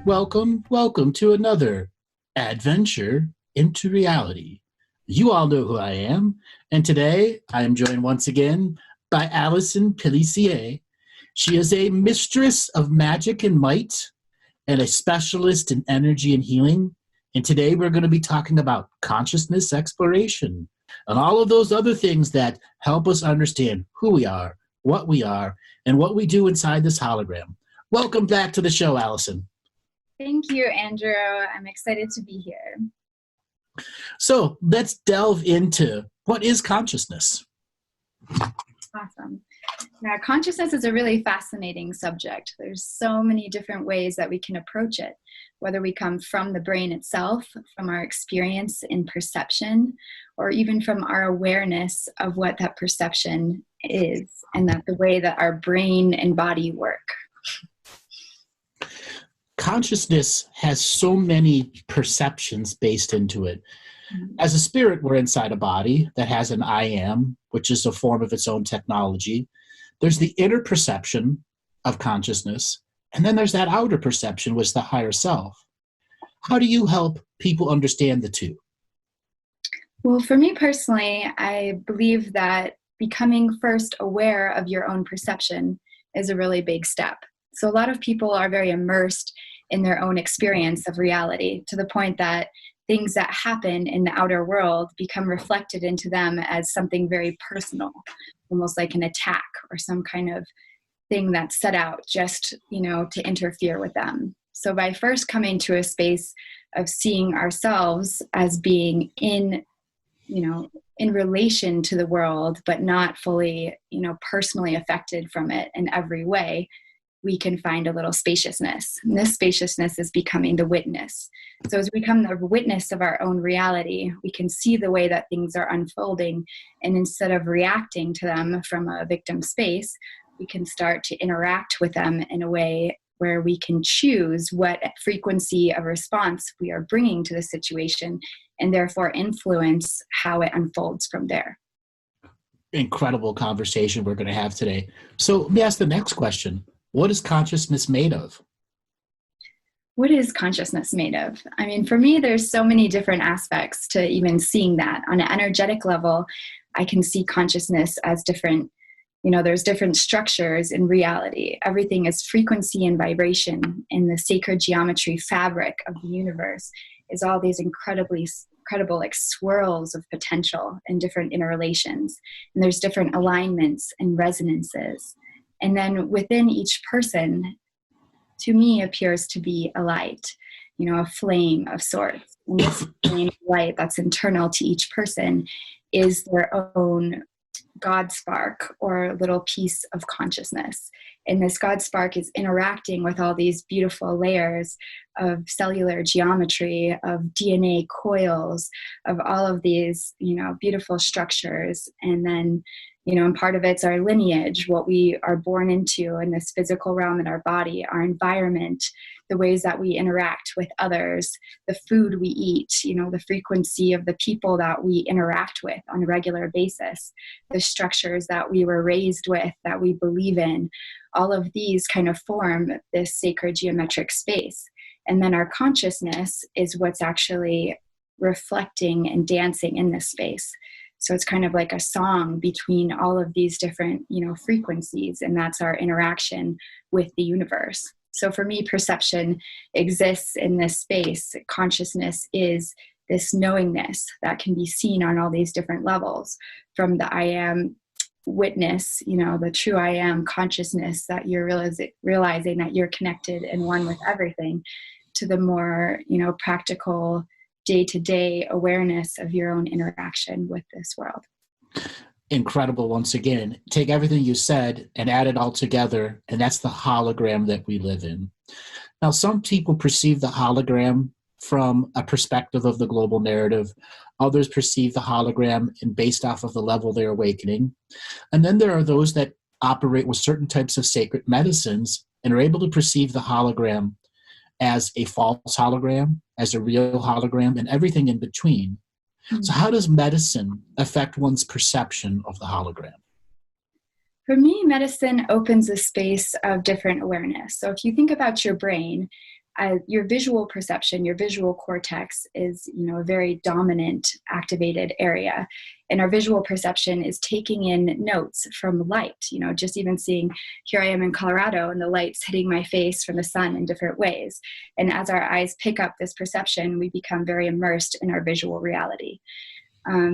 Welcome to another adventure into reality. You all know who I am, and today I am joined once again by Allison Pelissier. She is a mistress of magic and might and a specialist in energy and healing. And today we're going to be talking about consciousness exploration and all of those other things that help us understand who we are, and what we do inside this hologram. Welcome back to the show, Allison. Thank you, Andrew. I'm excited to be here. So let's delve into what is consciousness. Awesome. Now, consciousness is a really fascinating subject. There's so many different ways that we can approach it, whether we come from the brain itself, from our experience in perception, or even from our awareness of what that perception is and that the way that our brain and body work. Consciousness has so many perceptions based into it. As a spirit, we're inside a body that has an I am, which is a form of its own technology. There's the inner perception of consciousness, and then there's that outer perception, which is the higher self. How do you help people understand the two? Well, for me personally, I believe that becoming first aware of your own perception is a really big step. So a lot of people are very immersed in their own experience of reality to the point that things that happen in the outer world become reflected into them as something very personal, almost like an attack or some kind of thing that's set out just, to interfere with them. So by first coming to a space of seeing ourselves as being in relation to the world, but not fully, personally affected from it in every way, we can find a little spaciousness. And this spaciousness is becoming the witness. So as we become the witness of our own reality, we can see the way that things are unfolding. And instead of reacting to them from a victim space, we can start to interact with them in a way where we can choose what frequency of response we are bringing to the situation and therefore influence how it unfolds from there. Incredible conversation we're going to have today. So let me ask the next question. What is consciousness made of? What is consciousness made of? I mean, for me, there's so many different aspects to even seeing that. On an energetic level, I can see consciousness as different, there's different structures in reality. Everything is frequency and vibration in the sacred geometry fabric of the universe is all these incredible like swirls of potential and different interrelations. And there's different alignments and resonances. And then within each person, to me, appears to be a light, a flame of sorts. And this flame of light that's internal to each person is their own God spark or little piece of consciousness. And this God spark is interacting with all these beautiful layers of cellular geometry, of DNA coils, of all of these, beautiful structures. And then and part of it's our lineage, what we are born into in this physical realm in our body, our environment, the ways that we interact with others, the food we eat, the frequency of the people that we interact with on a regular basis, the structures that we were raised with, that we believe in. All of these kind of form this sacred geometric space. And then our consciousness is what's actually reflecting and dancing in this space. So it's kind of like a song between all of these different, frequencies, and that's our interaction with the universe. So for me, perception exists in this space. Consciousness is this knowingness that can be seen on all these different levels, from the I am witness, the true I am consciousness that you're realizing that you're connected and one with everything, to the more, practical day-to-day awareness of your own interaction with this world. Incredible once again. Take everything you said and add it all together, and that's the hologram that we live in. Now, some people perceive the hologram from a perspective of the global narrative. Others perceive the hologram based off of the level they're awakening. And then there are those that operate with certain types of sacred medicines and are able to perceive the hologram as a false hologram, as a real hologram, and everything in between. Mm-hmm. So how does medicine affect one's perception of the hologram? For me, medicine opens a space of different awareness. So if you think about your brain, your visual perception, your visual cortex is, a very dominant activated area. And our visual perception is taking in notes from light, just even seeing, here I am in Colorado and the light's hitting my face from the sun in different ways. And as our eyes pick up this perception, we become very immersed in our visual reality.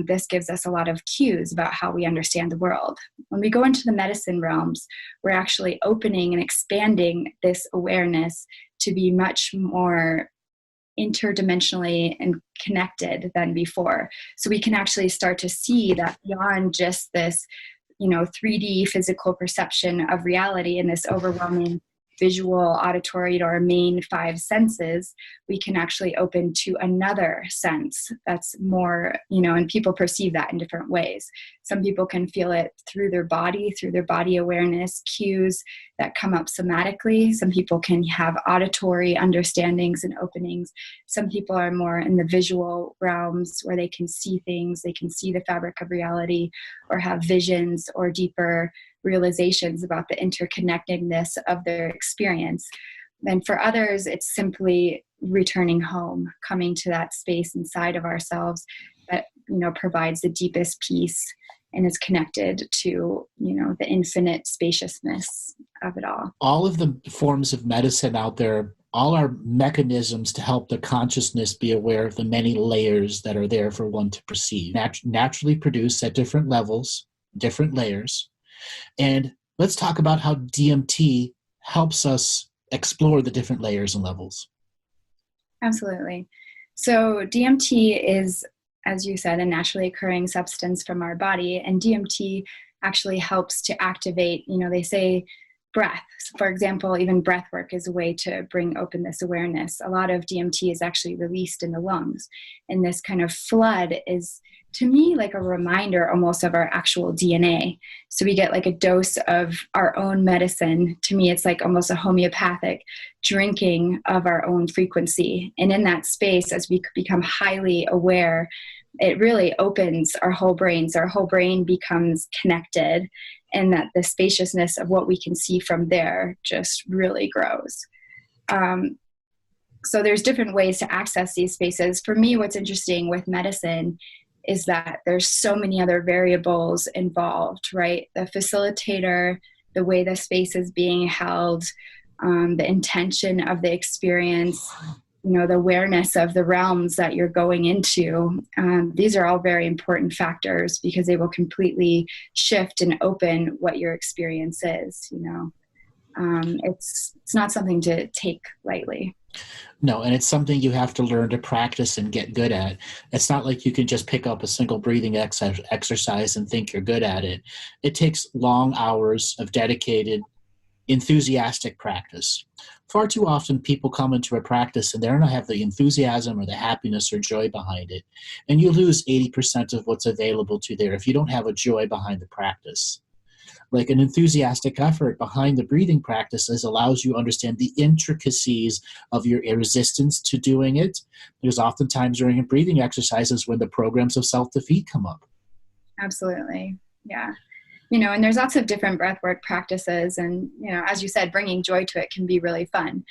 This gives us a lot of cues about how we understand the world. When we go into the medicine realms, we're actually opening and expanding this awareness to be much more interdimensionally and connected than before. So we can actually start to see that beyond just this, 3D physical perception of reality and this overwhelming visual, auditory, or our main 5 senses, we can actually open to another sense that's more, and people perceive that in different ways. Some people can feel it through their body awareness, cues that come up somatically. Some people can have auditory understandings and openings. Some people are more in the visual realms where they can see things, they can see the fabric of reality, or have visions or deeper realizations about the interconnectedness of their experience. And for others, it's simply returning home, coming to that space inside of ourselves that, provides the deepest peace and is connected to, the infinite spaciousness of it all. All of the forms of medicine out there, all are mechanisms to help the consciousness be aware of the many layers that are there for one to perceive. Naturally produced at different levels, different layers. And let's talk about how DMT helps us explore the different layers and levels. Absolutely. So DMT is, as you said, a naturally occurring substance from our body. And DMT actually helps to activate, they say breath. So for example, even breath work is a way to bring open this awareness. A lot of DMT is actually released in the lungs. And this kind of flood is, to me, like a reminder almost of our actual DNA. So we get like a dose of our own medicine. To me, it's like almost a homeopathic drinking of our own frequency. And in that space, as we become highly aware, it really opens our whole brains. Our whole brain becomes connected, and that the spaciousness of what we can see from there just really grows. So there's different ways to access these spaces. For me, what's interesting with medicine is that there's so many other variables involved, right? The facilitator, the way the space is being held, the intention of the experience, the awareness of the realms that you're going into. These are all very important factors because they will completely shift and open what your experience is, It's not something to take lightly. No, and it's something you have to learn to practice and get good at. It's not like you can just pick up a single breathing exercise and think you're good at it. It takes long hours of dedicated, enthusiastic practice. Far too often people come into a practice and they don't have the enthusiasm or the happiness or joy behind it. And you lose 80% of what's available to there if you don't have a joy behind the practice. Like an enthusiastic effort behind the breathing practices allows you to understand the intricacies of your resistance to doing it. There's oftentimes during a breathing exercises when the programs of self-defeat come up. Absolutely. Yeah. And there's lots of different breathwork practices. And, as you said, bringing joy to it can be really fun.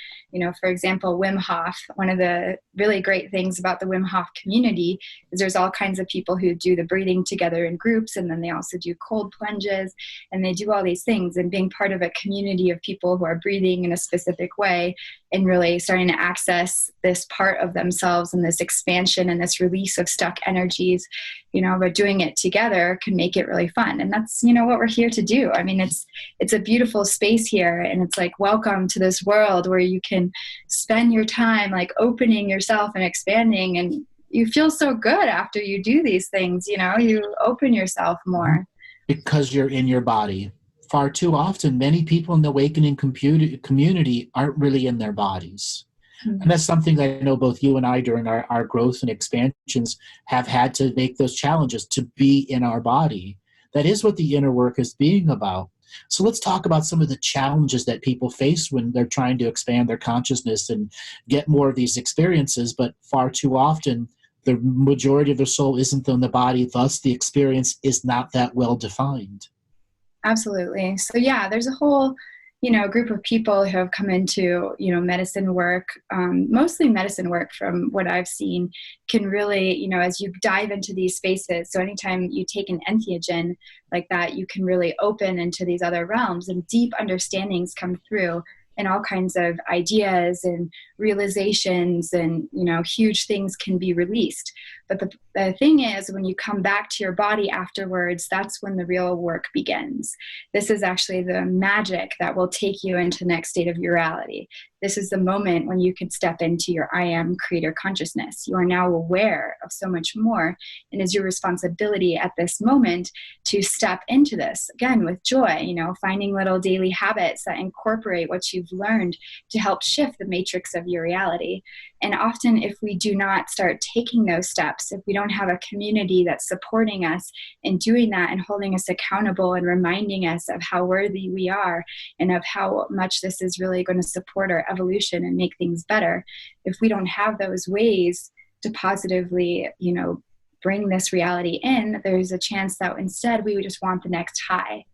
For example, Wim Hof, one of the really great things about the Wim Hof community is there's all kinds of people who do the breathing together in groups. And then they also do cold plunges and they do all these things. And being part of a community of people who are breathing in a specific way and really starting to access this part of themselves and this expansion and this release of stuck energies, but doing it together can make it really fun. And that's, what we're here to do. I mean, it's a beautiful space here, and it's like, welcome to this world where you can spend your time like opening yourself and expanding, and you feel so good after you do these things, you open yourself more. Because you're in your body. Far too often, many people in the awakening community aren't really in their bodies. And that's something that I know both you and I during our growth and expansions have had to make those challenges to be in our body. That is what the inner work is being about. So let's talk about some of the challenges that people face when they're trying to expand their consciousness and get more of these experiences. But far too often, the majority of their soul isn't in the body. Thus, the experience is not that well defined. Absolutely. So yeah, there's a whole a group of people who have come into, medicine work, mostly medicine work from what I've seen, can really, as you dive into these spaces, so anytime you take an entheogen like that, you can really open into these other realms, and deep understandings come through, and all kinds of ideas and realizations and, huge things can be released. But the thing is, when you come back to your body afterwards, that's when the real work begins. This is actually the magic that will take you into the next state of your reality. This is the moment when you can step into your I am creator consciousness. You are now aware of so much more, and it's your responsibility at this moment to step into this, again, with joy, finding little daily habits that incorporate what you've learned to help shift the matrix of your reality. And often, if we do not start taking those steps, if we don't have a community that's supporting us in doing that and holding us accountable and reminding us of how worthy we are and of how much this is really going to support our evolution and make things better, if we don't have those ways to positively, bring this reality in, there's a chance that instead we would just want the next high.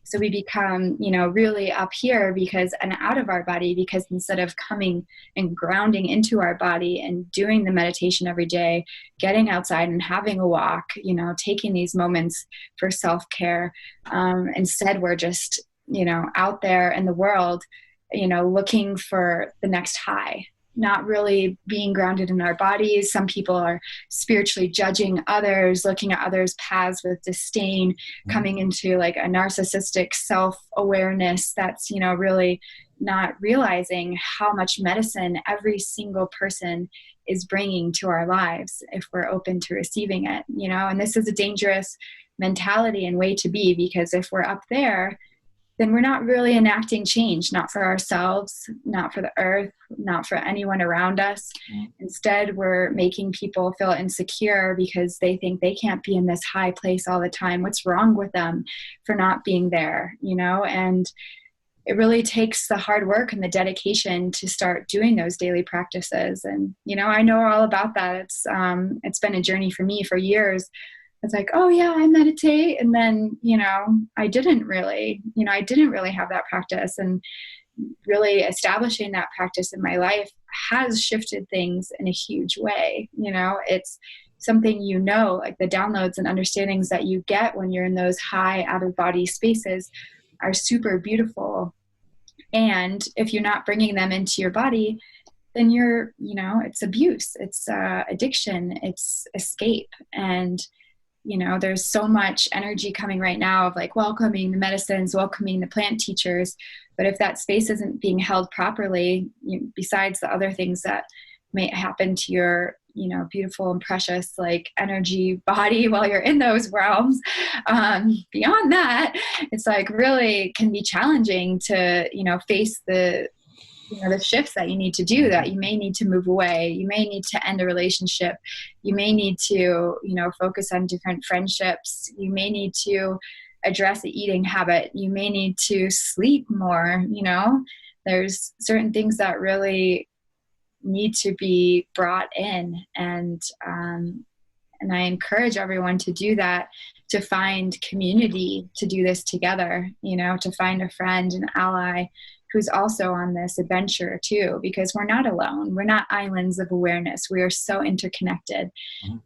So we become, really up here and out of our body, because instead of coming and grounding into our body and doing the meditation every day, getting outside and having a walk, taking these moments for self-care, instead we're just, out there in the world, looking for the next high, not really being grounded in our bodies. Some people are spiritually judging others, looking at others' paths with disdain, coming into like a narcissistic self-awareness that's, really not realizing how much medicine every single person is bringing to our lives if we're open to receiving it, and this is a dangerous mentality and way to be, because if we're up there, then we're not really enacting change, not for ourselves, not for the earth, not for anyone around us. Instead, we're making people feel insecure because they think they can't be in this high place all the time. What's wrong with them for not being there, And it really takes the hard work and the dedication to start doing those daily practices. And, I know all about that. It's been a journey for me for years. It's like, oh yeah, I meditate. And then, I didn't really have that practice, and really establishing that practice in my life has shifted things in a huge way. It's something, like the downloads and understandings that you get when you're in those high out of body spaces are super beautiful. And if you're not bringing them into your body, then you're, it's abuse, it's addiction, it's escape. And there's so much energy coming right now of like welcoming the medicines, welcoming the plant teachers. But if that space isn't being held properly, besides the other things that may happen to your, beautiful and precious like energy body while you're in those realms, beyond that, it's like really can be challenging to, face the shifts that you need to do, that you may need to move away. You may need to end a relationship. You may need to, focus on different friendships. You may need to address the eating habit. You may need to sleep more. There's certain things that really need to be brought in. And I encourage everyone to do that, to find community, to do this together, to find a friend, an ally, who's also on this adventure too, because we're not alone. We're not islands of awareness. We are so interconnected.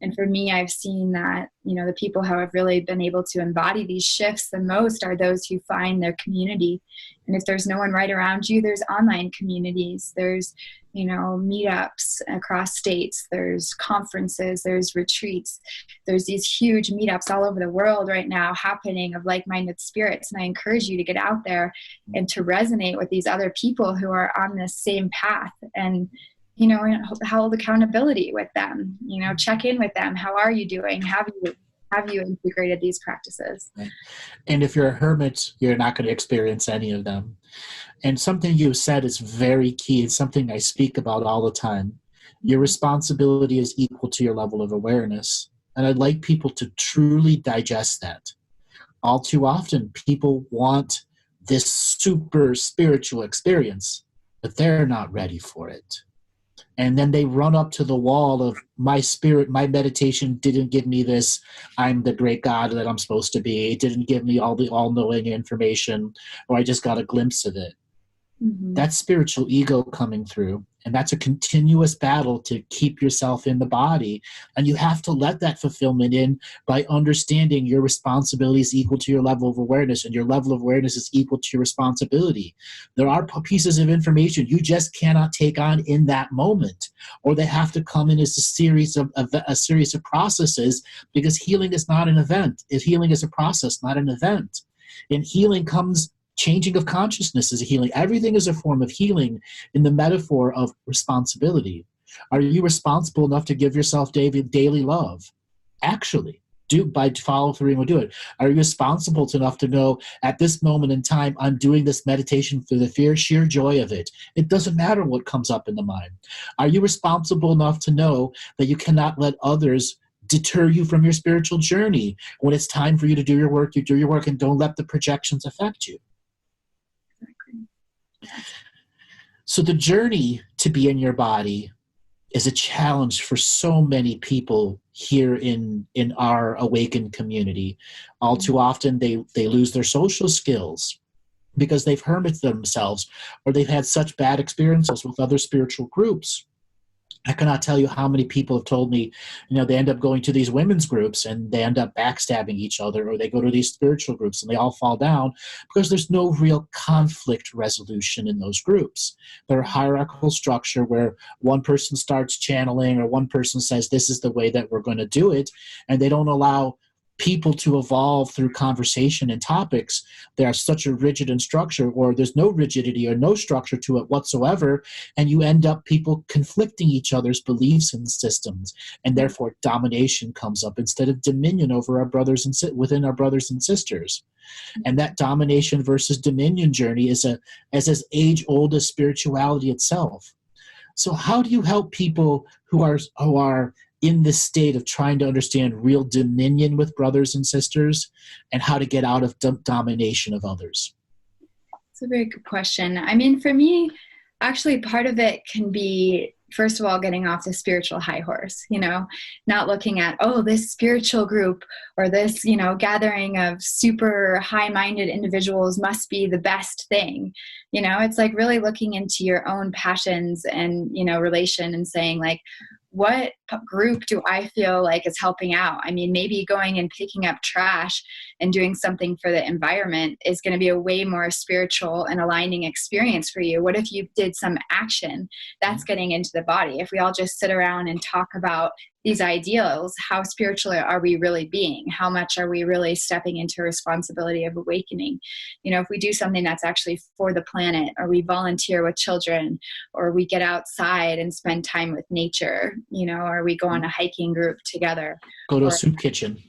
And for me, I've seen that, the people who have really been able to embody these shifts the most are those who find their community. And if there's no one right around you, there's online communities, there's, meetups across states, there's conferences, there's retreats, there's these huge meetups all over the world right now happening of like-minded spirits. And I encourage you to get out there and to resonate with these other people who are on this same path, and, hold accountability with them, check in with them. How are you doing? Have you integrated these practices? And if you're a hermit, you're not going to experience any of them. And something you said is very key. It's something I speak about all the time. Your responsibility is equal to your level of awareness. And I'd like people to truly digest that. All too often, people want this super spiritual experience, but they're not ready for it. And then they run up to the wall of my spirit, my meditation didn't give me this. I'm the great God that I'm supposed to be. It didn't give me all the all-knowing information, or I just got a glimpse of it. That's spiritual ego coming through. And that's a continuous battle to keep yourself in the body. And you have to let that fulfillment in by understanding your responsibility is equal to your level of awareness, and your level of awareness is equal to your responsibility. There are pieces of information you just cannot take on in that moment, or they have to come in as a series of processes, because healing is not an event. Healing is a process, not an event. In healing comes changing of consciousness is a healing. Everything is a form of healing in the metaphor of responsibility. Are you responsible enough to give yourself daily love? Actually, by follow through and do it. Are you responsible enough to know at this moment in time, I'm doing this meditation for the sheer joy of it? It doesn't matter what comes up in the mind. Are you responsible enough to know that you cannot let others deter you from your spiritual journey? When it's time for you to do your work, you do your work, and don't let the projections affect you. So the journey to be in your body is a challenge for so many people here in our awakened community. All too often they lose their social skills because they've hermited themselves, or they've had such bad experiences with other spiritual groups. I cannot tell you how many people have told me, they end up going to these women's groups and they end up backstabbing each other, or they go to these spiritual groups and they all fall down because there's no real conflict resolution in those groups. They're a hierarchical structure where one person starts channeling, or one person says, this is the way that we're going to do it, and they don't allow people to evolve through conversation and topics. They are such a rigid in structure, or there's no rigidity or no structure to it whatsoever, and you end up people conflicting each other's beliefs and systems, and therefore domination comes up instead of dominion over our brothers and within our brothers and sisters. And that domination versus dominion journey is as age old as spirituality itself. So how do you help people who are in this state of trying to understand real dominion with brothers and sisters, and how to get out of domination of others? It's a very good question. I mean, for me, actually, part of it can be, first of all, getting off the spiritual high horse, not looking at, this spiritual group or this, gathering of super high-minded individuals must be the best thing. It's like really looking into your own passions and, relation, and saying, like, what group do I feel like is helping out? I mean, maybe going and picking up trash and doing something for the environment is going to be a way more spiritual and aligning experience for you. What if you did some action that's getting into the body? If we all just sit around and talk about these ideals, how spiritual are we really being? How much are we really stepping into responsibility of awakening? If we do something that's actually for the planet, or we volunteer with children, or we get outside and spend time with nature, or we go on a hiking group together. Go to a soup kitchen.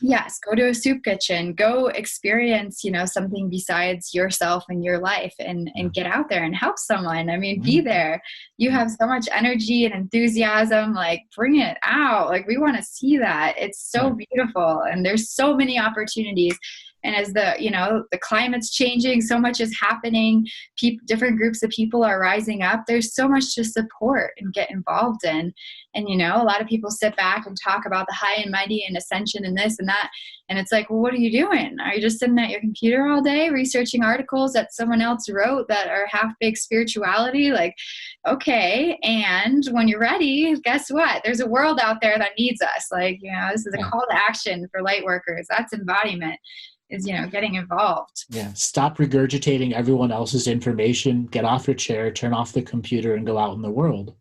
Yes, go to a soup kitchen, go experience, something besides yourself and your life, and get out there and help someone. I mean, be there. You have so much energy and enthusiasm, like bring it out. Like we want to see that. It's so beautiful. And there's so many opportunities. And as the climate's changing, so much is happening. Different groups of people are rising up. There's so much to support and get involved in. And, a lot of people sit back and talk about the high and mighty and ascension and this and that. And it's like, well, what are you doing? Are you just sitting at your computer all day researching articles that someone else wrote that are half-baked spirituality? Like, okay. And when you're ready, guess what? There's a world out there that needs us. Like, this is a call to action for light workers. That's embodiment. Is getting involved. Yeah. Stop regurgitating everyone else's information. Get off your chair, turn off the computer, and go out in the world.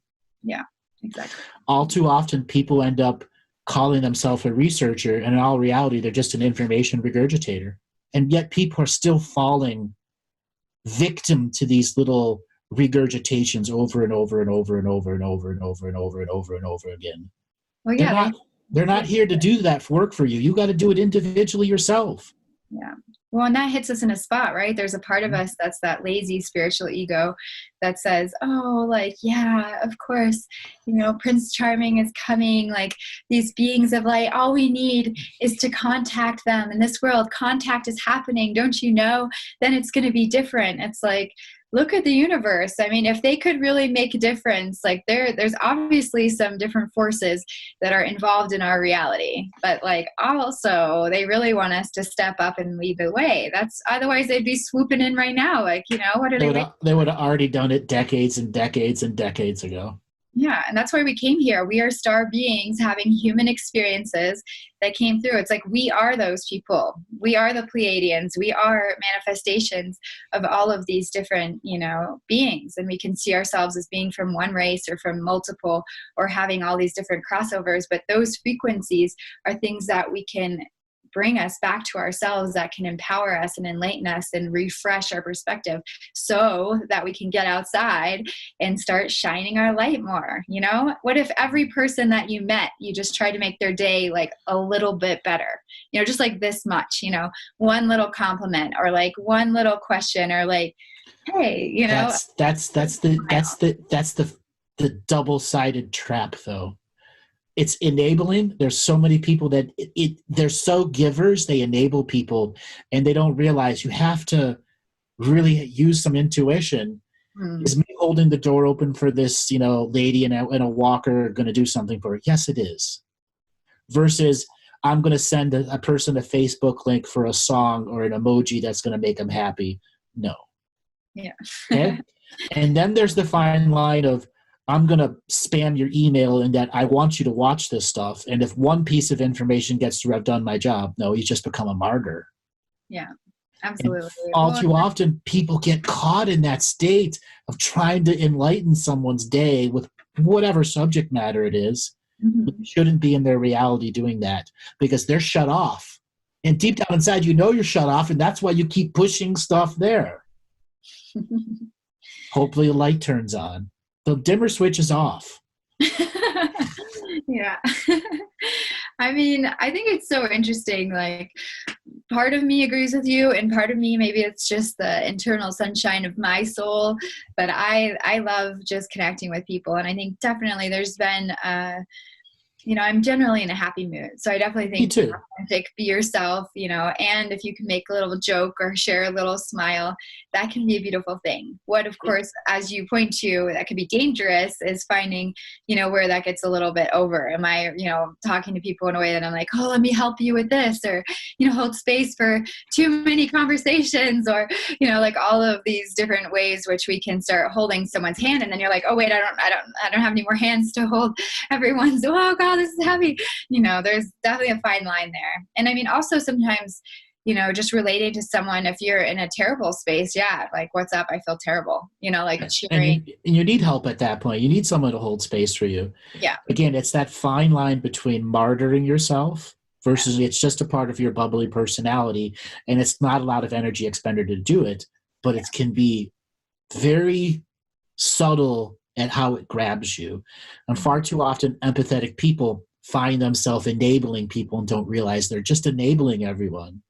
Yeah, exactly. All too often, people end up calling themselves a researcher, and in all reality, they're just an information regurgitator. And yet people are still falling victim to these little regurgitations over and over and over and over and over and over and over and over and over again. Well, yeah, they're not here to do that work for you. You got to do it individually yourself. Yeah. Well, and that hits us in a spot, right? There's a part of us that's that lazy spiritual ego that says, yeah, of course, Prince Charming is coming, like these beings of light, all we need is to contact them in this world. Contact is happening. Don't you know? Then it's going to be different. It's like, look at the universe. I mean, if they could really make a difference, like there's obviously some different forces that are involved in our reality, but like also they really want us to step up and lead the way. That's otherwise they'd be swooping in right now. Like, you know, what are They would have already done it decades and decades and decades ago. Yeah, and that's why we came here. We are star beings having human experiences that came through. It's like we are those people. We are the Pleiadians. We are manifestations of all of these different, you know, beings. And we can see ourselves as being from one race or from multiple or having all these different crossovers. But those frequencies are things that we can bring us back to ourselves, that can empower us and enlighten us and refresh our perspective so that we can get outside and start shining our light more. You know, what if every person that you met, you just tried to make their day like a little bit better, you know, just like this much, you know, one little compliment or like one little question or like, hey, you know, that's the double-sided trap though. It's enabling. There's so many people that they're so givers, they enable people, and they don't realize you have to really use some intuition. Is me holding the door open for this, you know, lady in a walker going to do something for her? Yes, it is. Versus I'm going to send a person a Facebook link for a song or an emoji that's going to make them happy. No. Yeah. Okay. And then there's the fine line of I'm going to spam your email in that I want you to watch this stuff. And if one piece of information gets through, I've done my job. No, you just become a martyr. Yeah, absolutely. And all too often, people get caught in that state of trying to enlighten someone's day with whatever subject matter it is. Mm-hmm. Shouldn't be in their reality doing that because they're shut off. And deep down inside, you know you're shut off, and that's why you keep pushing stuff there. Hopefully a light turns on. The dimmer switch is off. Yeah. I mean, I think it's so interesting. Like, part of me agrees with you, and part of me, maybe it's just the internal sunshine of my soul. But I love just connecting with people. And I think definitely there's been, you know, I'm generally in a happy mood. So I definitely think be authentic, be yourself, you know, and if you can make a little joke or share a little smile, that can be a beautiful thing. What, of course, as you point to, that could be dangerous is finding, you know, where that gets a little bit over. Am I, you know, talking to people in a way that I'm like, oh, let me help you with this, or, you know, hold space for too many conversations, or, you know, like all of these different ways which we can start holding someone's hand. And then you're like, oh, wait, I don't have any more hands to hold everyone's. Oh, God, this is heavy. You know, there's definitely a fine line there. And I mean, also sometimes, you know, just relating to someone, if you're in a terrible space, yeah, like, what's up? I feel terrible, you know, like cheering. And you need help at that point. You need someone to hold space for you. Yeah. Again, it's that fine line between martyring yourself versus it's just a part of your bubbly personality, and it's not a lot of energy expended to do it, but it can be very subtle at how it grabs you. And far too often, empathetic people find themselves enabling people and don't realize they're just enabling everyone.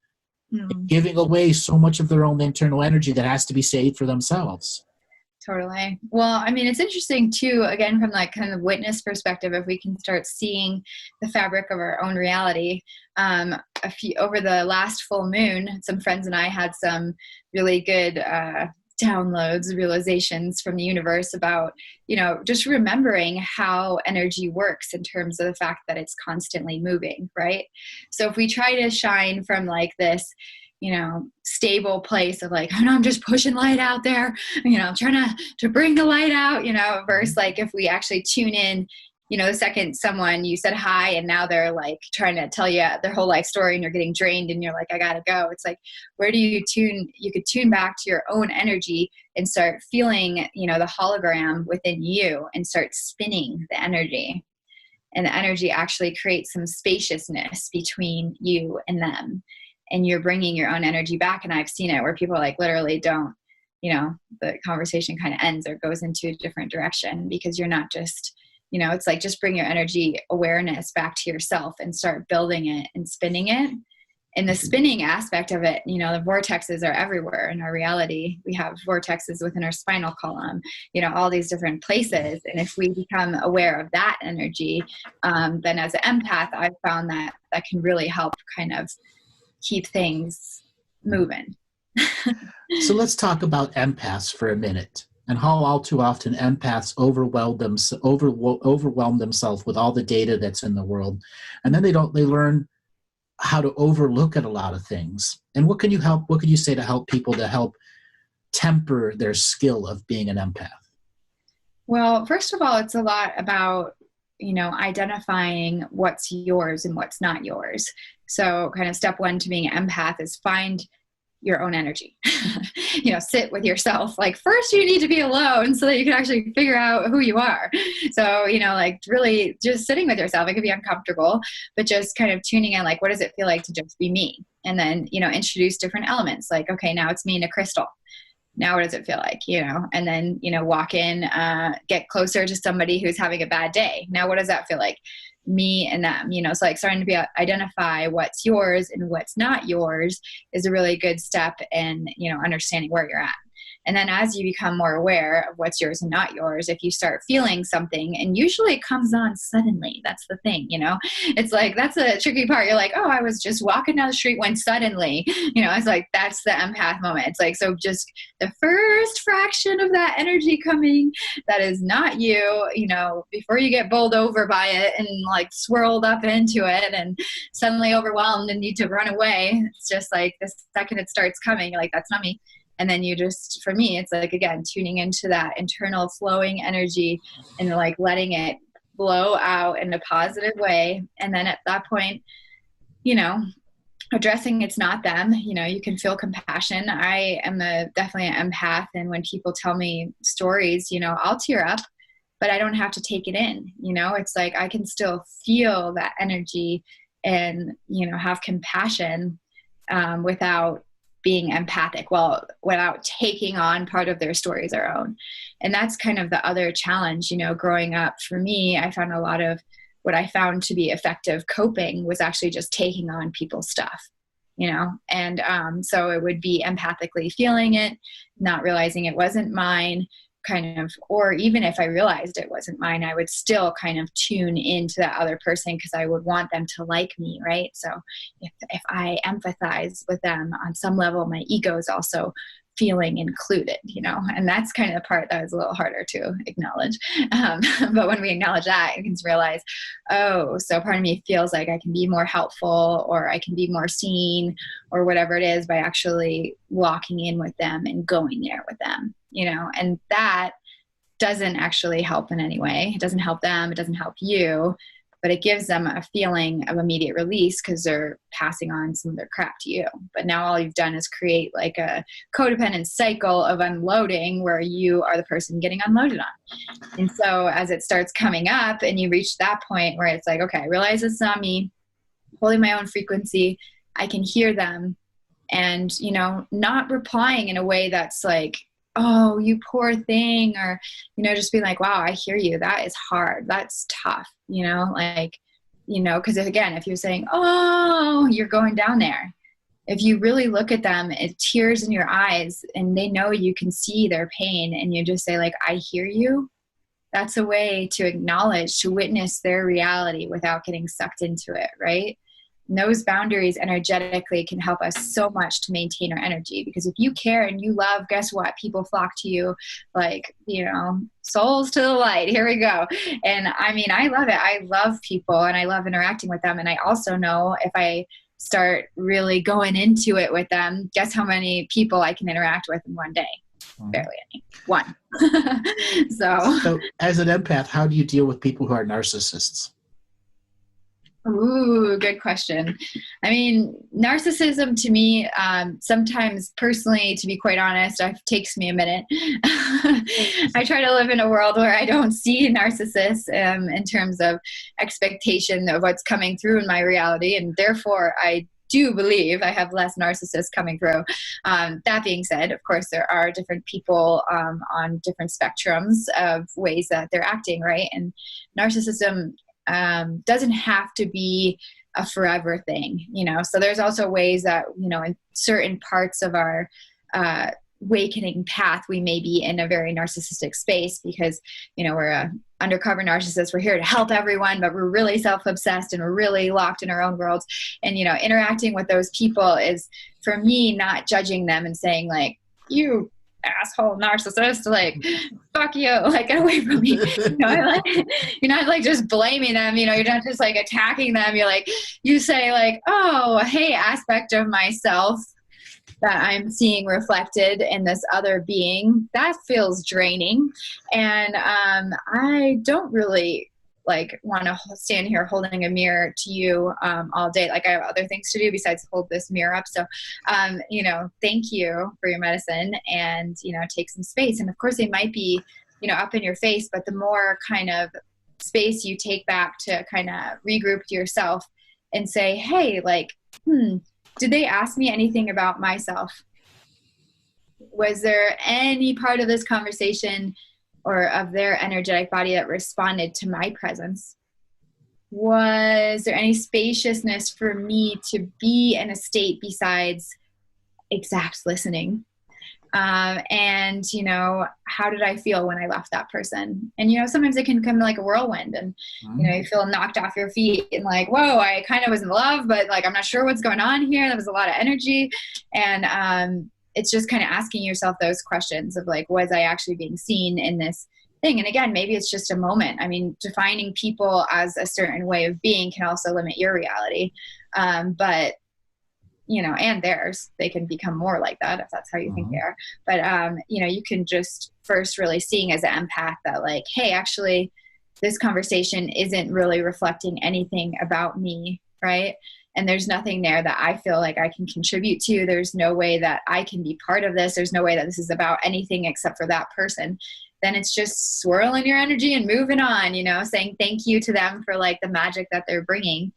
Giving away so much of their own internal energy that has to be saved for themselves. Totally. Well, I mean, it's interesting too, again, from like kind of witness perspective, if we can start seeing the fabric of our own reality. Over the last full moon, some friends and I had some really good downloads, realizations from the universe about, you know, just remembering how energy works in terms of the fact that it's constantly moving, right? So if we try to shine from like this, you know, stable place of like, oh no, I'm just pushing light out there, you know, I'm trying to bring the light out, you know, versus like if we actually tune in, you know, the second someone you said hi and now they're like trying to tell you their whole life story and you're getting drained and you're like, I gotta go. It's like, where do you could tune back to your own energy and start feeling, you know, the hologram within you and start spinning the energy. And the energy actually creates some spaciousness between you and them. And you're bringing your own energy back. And I've seen it where people like literally don't, you know, the conversation kind of ends or goes into a different direction because you're not just, you know, it's like just bring your energy awareness back to yourself and start building it and spinning it. And the spinning aspect of it, you know, the vortexes are everywhere in our reality. We have vortexes within our spinal column, you know, all these different places. And if we become aware of that energy, then as an empath, I've found that can really help kind of keep things moving. So let's talk about empaths for a minute, and how all too often empaths overwhelm themselves with all the data that's in the world, and then they learn how to overlook at a lot of things. And what can you say to help people to help temper their skill of being an empath? Well, first of all, it's a lot about, identifying what's yours and what's not yours. So kind of step one to being an empath is find your own energy. Sit with yourself. Like, first you need to be alone so that you can actually figure out who you are. So, like really just sitting with yourself, it could be uncomfortable, but just kind of tuning in, like, what does it feel like to just be me? And then, introduce different elements. Like, okay, now it's me and a crystal. Now what does it feel like? And then, walk in, get closer to somebody who's having a bad day. Now what does that feel like? Me and them, so like starting to identify what's yours and what's not yours is a really good step in, understanding where you're at. And then as you become more aware of what's yours and not yours, if you start feeling something, and usually it comes on suddenly, that's the thing, it's like, that's a tricky part. You're like, oh, I was just walking down the street when suddenly, it's like, that's the empath moment. It's like, so just the first fraction of that energy coming, that is not you, before you get bowled over by it and like swirled up into it and suddenly overwhelmed and need to run away. It's just like the second it starts coming, you're like, that's not me. And then you just, for me, it's like, again, tuning into that internal flowing energy and like letting it blow out in a positive way. And then at that point, addressing it's not them, you can feel compassion. I am definitely an empath. And when people tell me stories, I'll tear up, but I don't have to take it in. It's like, I can still feel that energy and, have compassion without being empathic, without taking on part of their stories our own. And that's kind of the other challenge, growing up for me. I found a lot of what I found to be effective coping was actually just taking on people's stuff, and so it would be empathically feeling it, not realizing it wasn't mine, kind of, or even if I realized it wasn't mine, I would still kind of tune into that other person because I would want them to like me, right? So if I empathize with them on some level, my ego is also feeling included, and that's kind of the part that is a little harder to acknowledge. But when we acknowledge that, you can realize, oh, so part of me feels like I can be more helpful, or I can be more seen, or whatever it is, by actually walking in with them and going there with them, and that doesn't actually help in any way. It doesn't help them. It doesn't help you, but it gives them a feeling of immediate release because they're passing on some of their crap to you. But now all you've done is create like a codependent cycle of unloading where you are the person getting unloaded on. And so as it starts coming up and you reach that point where it's like, okay, I realize it's not me, holding my own frequency, I can hear them, and, not replying in a way that's like, oh, you poor thing, or, just being like, wow, I hear you. That is hard. That's tough, because again, if you're saying, oh, you're going down there, if you really look at them, it tears in your eyes and they know you can see their pain, and you just say like, I hear you. That's a way to acknowledge, to witness their reality without getting sucked into it. Right. And those boundaries energetically can help us so much to maintain our energy, because if you care and you love, guess what? People flock to you like, souls to the light. Here we go. And I mean, I love it. I love people and I love interacting with them. And I also know if I start really going into it with them, guess how many people I can interact with in one day? Barely any. One. So as an empath, how do you deal with people who are narcissists? Ooh, good question. I mean, narcissism to me, sometimes personally, to be quite honest, it takes me a minute. I try to live in a world where I don't see narcissists in terms of expectation of what's coming through in my reality. And therefore, I do believe I have less narcissists coming through. That being said, of course, there are different people on different spectrums of ways that they're acting, right? And narcissism doesn't have to be a forever thing, so there's also ways that, in certain parts of our awakening path, we may be in a very narcissistic space because, you know, we're a undercover narcissist. We're here to help everyone, but we're really self-obsessed and we're really locked in our own worlds. And, you know, interacting with those people is, for me, not judging them and saying like, you asshole narcissist, like, fuck you, like, get away from me. You know, like, you're not like just blaming them, you know, you're not just like attacking them. You're like, you say like, oh, hey, aspect of myself that I'm seeing reflected in this other being, that feels draining. And I don't really like want to stand here holding a mirror to you all day. Like, I have other things to do besides hold this mirror up. So, you know, thank you for your medicine, and, you know, take some space. And of course they might be, you know, up in your face, but the more kind of space you take back to kind of regroup to yourself and say, hey, like, did they ask me anything about myself? Was there any part of this conversation or of their energetic body that responded to my presence? Was there any spaciousness for me to be in a state besides exact listening? And, you know, how did I feel when I left that person? And, you know, sometimes it can come like a whirlwind and, you know, you feel knocked off your feet and like, whoa, I kind of was in love, but like, I'm not sure what's going on here. There was a lot of energy. And it's just kind of asking yourself those questions of like, was I actually being seen in this thing? And again, maybe it's just a moment. I mean, defining people as a certain way of being can also limit your reality. But you know, and theirs, they can become more like that if that's how you think they are. But, you know, you can just first really seeing as an empath that like, hey, actually this conversation isn't really reflecting anything about me. Right. And there's nothing there that I feel like I can contribute to. There's no way that I can be part of this. There's no way that this is about anything except for that person. Then it's just swirling your energy and moving on, you know, saying thank you to them for like the magic that they're bringing.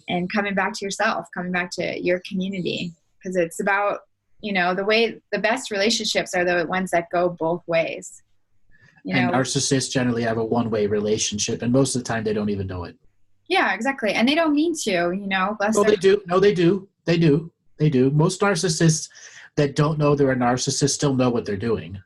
And coming back to yourself, coming back to your community, because it's about, you know, the best relationships are the ones that go both ways. You and know? Narcissists generally have a one-way relationship, and most of the time they don't even know it. Yeah, exactly. And they don't mean to, you know. Oh, they do. No, they do. They do. They do. Most narcissists that don't know they're a narcissist still know what they're doing.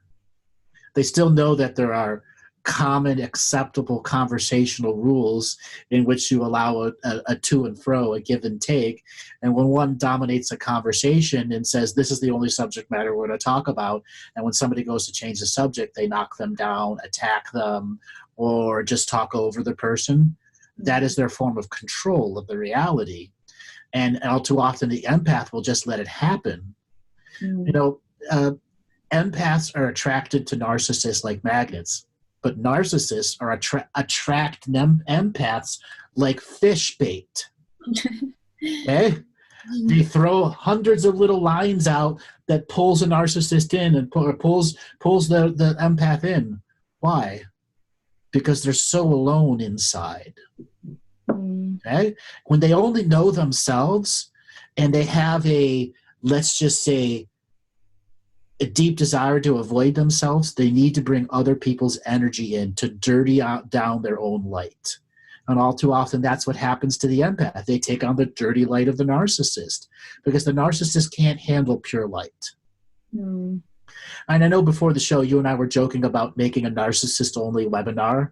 They still know that there are common acceptable conversational rules in which you allow a to and fro, a give and take. And when one dominates a conversation and says, this is the only subject matter we're going to talk about, and when somebody goes to change the subject, they knock them down, attack them, or just talk over the person, that is their form of control of the reality. And all too often the empath will just let it happen. You know, empaths are attracted to narcissists like magnets. But narcissists are attract empaths like fish bait. Okay? They throw hundreds of little lines out that pulls a narcissist in and pulls the empath in. Why? Because they're so alone inside. Okay? When they only know themselves and they have a, let's just say, a deep desire to avoid themselves, they need to bring other people's energy in to dirty out down their own light. And all too often, that's what happens to the empath. They take on the dirty light of the narcissist because the narcissist can't handle pure light. And I know before the show, you and I were joking about making a narcissist-only webinar.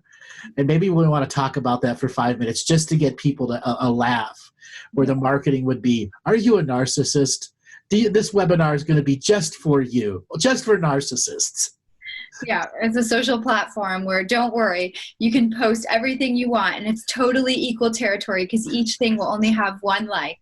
And maybe we want to talk about that for 5 minutes just to get people to a laugh, where the marketing would be, are you a narcissist? This webinar is going to be just for you, just for narcissists. Yeah, it's a social platform where, don't worry, you can post everything you want and it's totally equal territory because each thing will only have one like.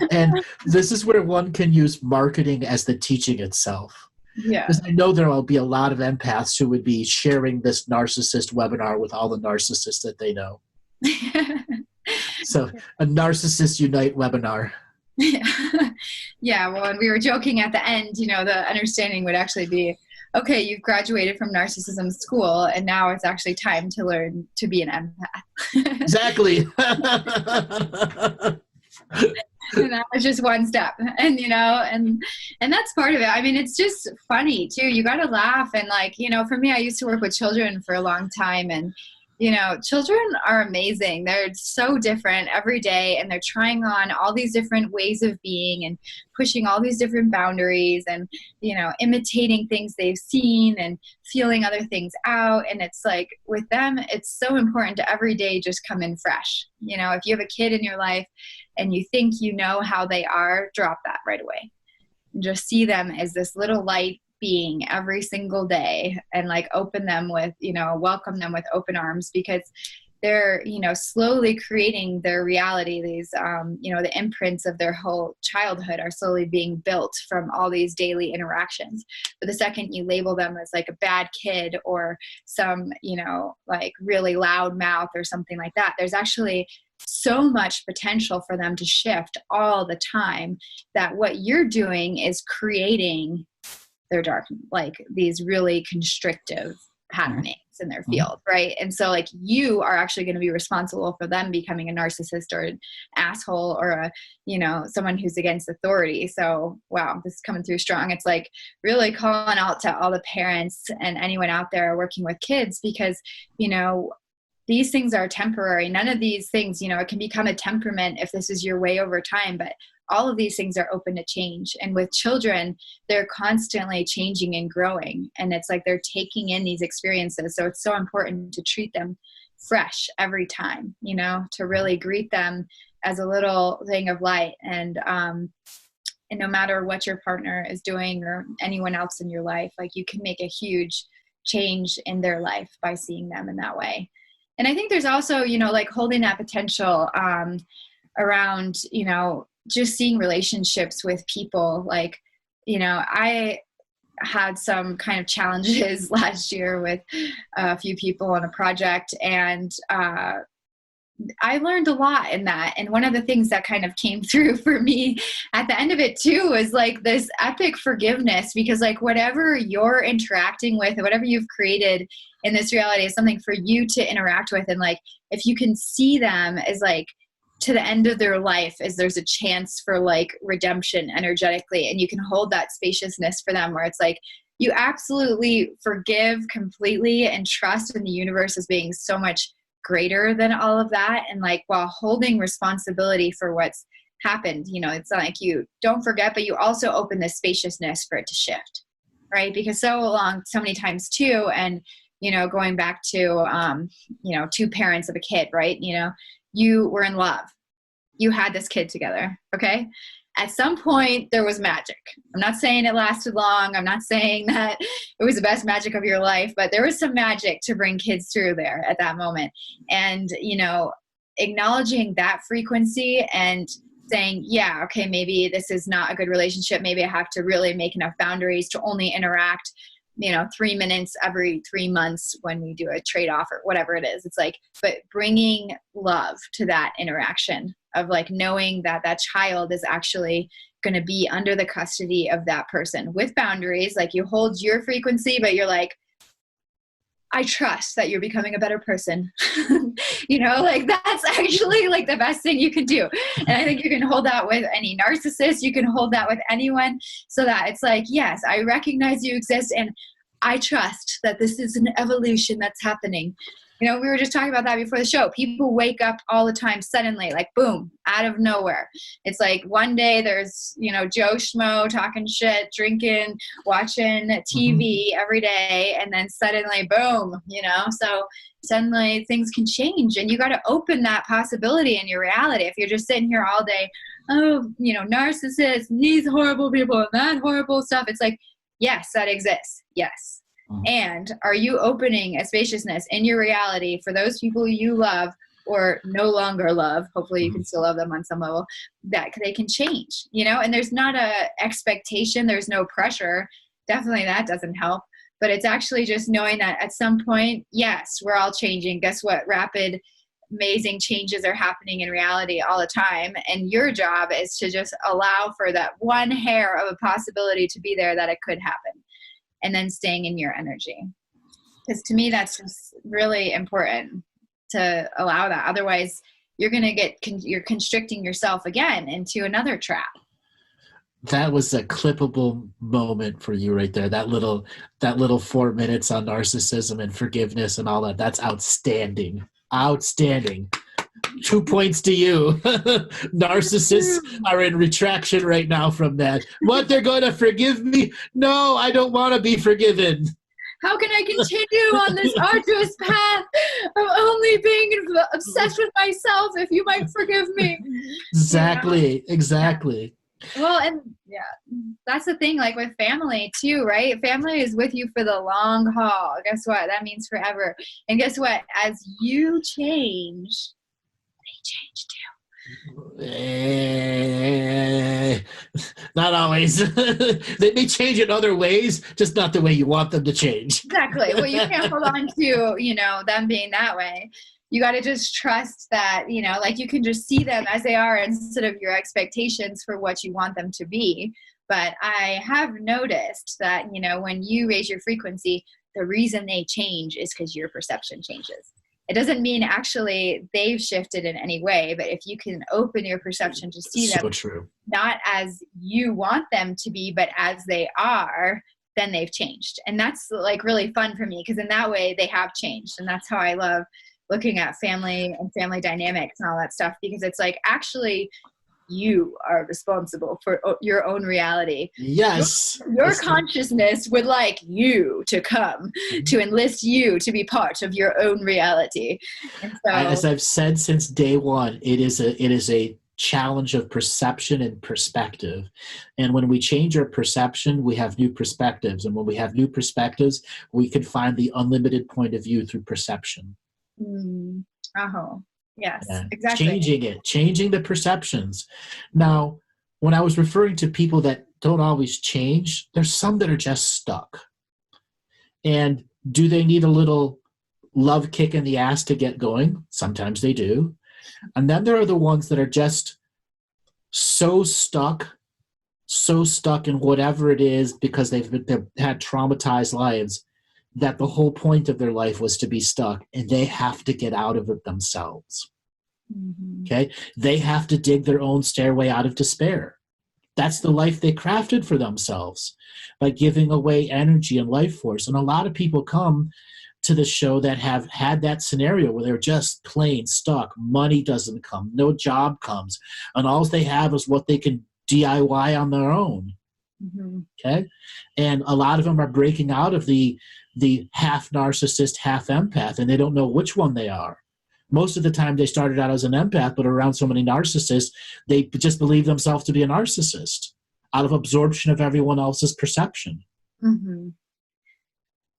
And this is where one can use marketing as the teaching itself. Yeah. Because I know there will be a lot of empaths who would be sharing this narcissist webinar with all the narcissists that they know. So a Narcissist Unite webinar. Yeah, well, and we were joking at the end, you know, the understanding would actually be, okay, you've graduated from narcissism school, and now it's actually time to learn to be an empath. Exactly. And that was just one step. And, you know, and that's part of it. I mean, it's just funny, too. You got to laugh. And, like, you know, for me, I used to work with children for a long time, and children are amazing. They're so different every day, and they're trying on all these different ways of being and pushing all these different boundaries and, imitating things they've seen and feeling other things out. And it's like with them, it's so important to every day just come in fresh. If you have a kid in your life and you think how they are, drop that right away. And just see them as this little light being every single day, and like open them with, welcome them with open arms, because they're, slowly creating their reality. These, the imprints of their whole childhood are slowly being built from all these daily interactions. But the second you label them as like a bad kid or some, like really loud mouth or something like that, there's actually so much potential for them to shift all the time, that what you're doing is creating their dark, like these really constrictive patternings in their field, right? And so like you are actually going to be responsible for them becoming a narcissist or an asshole or a, someone who's against authority. So wow, this is coming through strong. It's like really calling out to all the parents and anyone out there working with kids, because, these things are temporary. None of these things, it can become a temperament if this is your way over time, but all of these things are open to change. And with children, they're constantly changing and growing. And it's like they're taking in these experiences. So it's so important to treat them fresh every time, to really greet them as a little thing of light. And no matter what your partner is doing or anyone else in your life, like you can make a huge change in their life by seeing them in that way. And I think there's also, like holding that potential around, just seeing relationships with people. Like, I had some kind of challenges last year with a few people on a project, and I learned a lot in that. And one of the things that kind of came through for me at the end of it too was like this epic forgiveness, because like whatever you're interacting with, whatever you've created in this reality is something for you to interact with. And like, if you can see them as like to the end of their life, as there's a chance for like redemption energetically, and you can hold that spaciousness for them where it's like, you absolutely forgive completely and trust in the universe as being so much greater than all of that. And like, while holding responsibility for what's happened, it's not like you don't forget, but you also open this spaciousness for it to shift, right? Because so many times too, and, going back to, two parents of a kid, right? You were in love. You had this kid together, okay? At some point, there was magic. I'm not saying it lasted long. I'm not saying that it was the best magic of your life, but there was some magic to bring kids through there at that moment. And, acknowledging that frequency and saying, yeah, okay, maybe this is not a good relationship. Maybe I have to really make enough boundaries to only interact 3 minutes every 3 months when we do a trade-off or whatever it is. It's like, but bringing love to that interaction of like knowing that that child is actually going to be under the custody of that person with boundaries. Like you hold your frequency, but you're like, I trust that you're becoming a better person. Like that's actually like the best thing you can do. And I think you can hold that with any narcissist. You can hold that with anyone, so that it's like, yes, I recognize you exist, and I trust that this is an evolution that's happening. We were just talking about that before the show. People wake up all the time suddenly, like boom, out of nowhere. It's like one day there's, Joe Schmo talking shit, drinking, watching TV every day. And then suddenly, boom, so suddenly things can change, and you got to open that possibility in your reality. If you're just sitting here all day, narcissists, these horrible people and that horrible stuff. It's like, yes, that exists. Yes. And are you opening a spaciousness in your reality for those people you love or no longer love? Hopefully you can still love them on some level, that they can change, and there's not a expectation. There's no pressure. Definitely that doesn't help, but it's actually just knowing that at some point, yes, we're all changing. Guess what? Rapid, amazing changes are happening in reality all the time. And your job is to just allow for that one hair of a possibility to be there, that it could happen. And then staying in your energy. Because to me, that's just really important to allow that. Otherwise, you're going to you're constricting yourself again into another trap. That was a clippable moment for you right there. That little 4 minutes on narcissism and forgiveness and all that. That's outstanding. Outstanding. 2 points to you. Narcissists are in retraction right now from that. What, they're going to forgive me? No, I don't want to be forgiven. How can I continue on this arduous path of only being obsessed with myself if you might forgive me? Exactly. Well, and yeah, that's the thing, like with family too, right? Family is with you for the long haul. Guess what? That means forever. And guess what? As you change, they change too. Not always. They may change in other ways, just not the way you want them to change. Exactly. Well, you can't hold on to, them being that way. You got to just trust that, like you can just see them as they are instead of your expectations for what you want them to be. But I have noticed that, when you raise your frequency, the reason they change is because your perception changes. It doesn't mean actually they've shifted in any way, but if you can open your perception to see them not as you want them to be, but as they are, then they've changed. And that's like really fun for me, because in that way they have changed. And that's how I love looking at family and family dynamics and all that stuff, because it's like, actually, you are responsible for your own reality. Yes. Your consciousness would like you to come, to enlist you to be part of your own reality. And so, as I've said since day one, it is a challenge of perception and perspective. And when we change our perception, we have new perspectives. And when we have new perspectives, we can find the unlimited point of view through perception. Yes, exactly. Changing the perceptions. Now, when I was referring to people that don't always change, there's some that are just stuck. And do they need a little love kick in the ass to get going? Sometimes they do. And then there are the ones that are just so stuck in whatever it is, because they've had traumatized lives, that the whole point of their life was to be stuck, and they have to get out of it themselves. Okay? They have to dig their own stairway out of despair. That's the life they crafted for themselves by giving away energy and life force. And a lot of people come to the show that have had that scenario where they're just plain stuck. Money doesn't come. No job comes. And all they have is what they can DIY on their own. Okay? And a lot of them are breaking out of the half narcissist, half empath, and they don't know which one they are. Most of the time they started out as an empath, but around so many narcissists, they just believe themselves to be a narcissist out of absorption of everyone else's perception.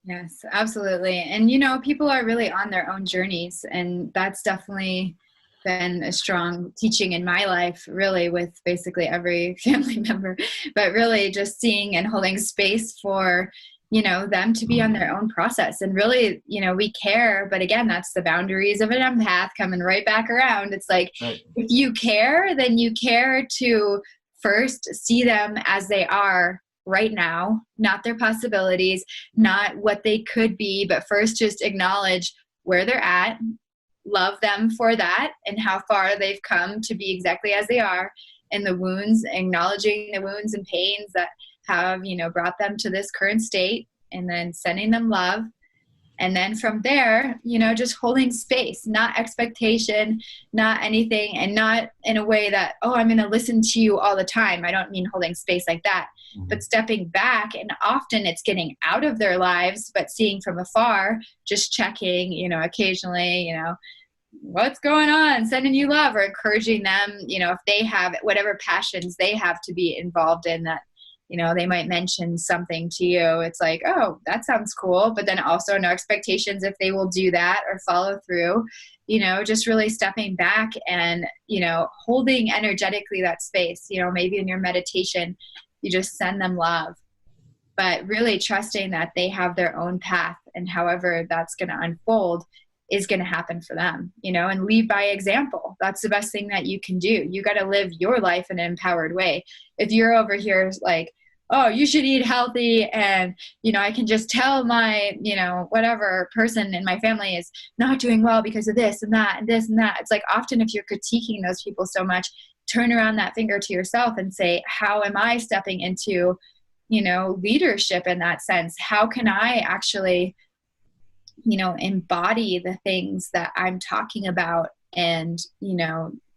Yes, absolutely. And, people are really on their own journeys, and that's definitely been a strong teaching in my life, really, with basically every family member, but really just seeing and holding space for them to be on their own process. And really, we care, but again, that's the boundaries of an empath coming right back around. It's like, if you care, then you care to first see them as they are right now, not their possibilities, not what they could be, but first just acknowledge where they're at, love them for that and how far they've come to be exactly as they are, and the wounds, acknowledging the wounds and pains that have, brought them to this current state, and then sending them love. And then from there, just holding space, not expectation, not anything, and not in a way that, oh, I'm going to listen to you all the time. I don't mean holding space like that, but stepping back. And often it's getting out of their lives, but seeing from afar, just checking, occasionally, what's going on, sending you love, or encouraging them, if they have whatever passions they have to be involved in that, they might mention something to you. It's like, oh, that sounds cool. But then also no expectations if they will do that or follow through, just really stepping back and, holding energetically that space, maybe in your meditation, you just send them love, but really trusting that they have their own path, and however that's going to unfold is going to happen for them, and lead by example. That's the best thing that you can do. You got to live your life in an empowered way. If you're over here like, oh, you should eat healthy, and, I can just tell my, whatever person in my family is not doing well because of this and that and this and that. It's like, often if you're critiquing those people so much, turn around that finger to yourself and say, how am I stepping into, leadership in that sense? How can I actually, embody the things that I'm talking about and,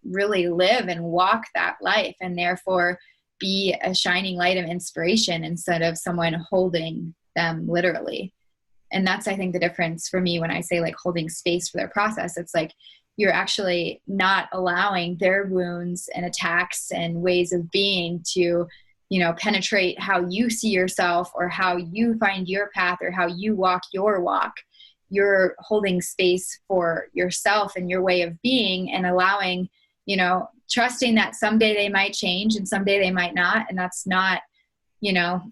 really live and walk that life, and therefore be a shining light of inspiration instead of someone holding them literally. And that's, I think, the difference for me when I say like holding space for their process. It's like you're actually not allowing their wounds and attacks and ways of being to, penetrate how you see yourself or how you find your path or how you walk your walk. You're holding space for yourself and your way of being, and allowing, trusting that someday they might change and someday they might not. And that's not,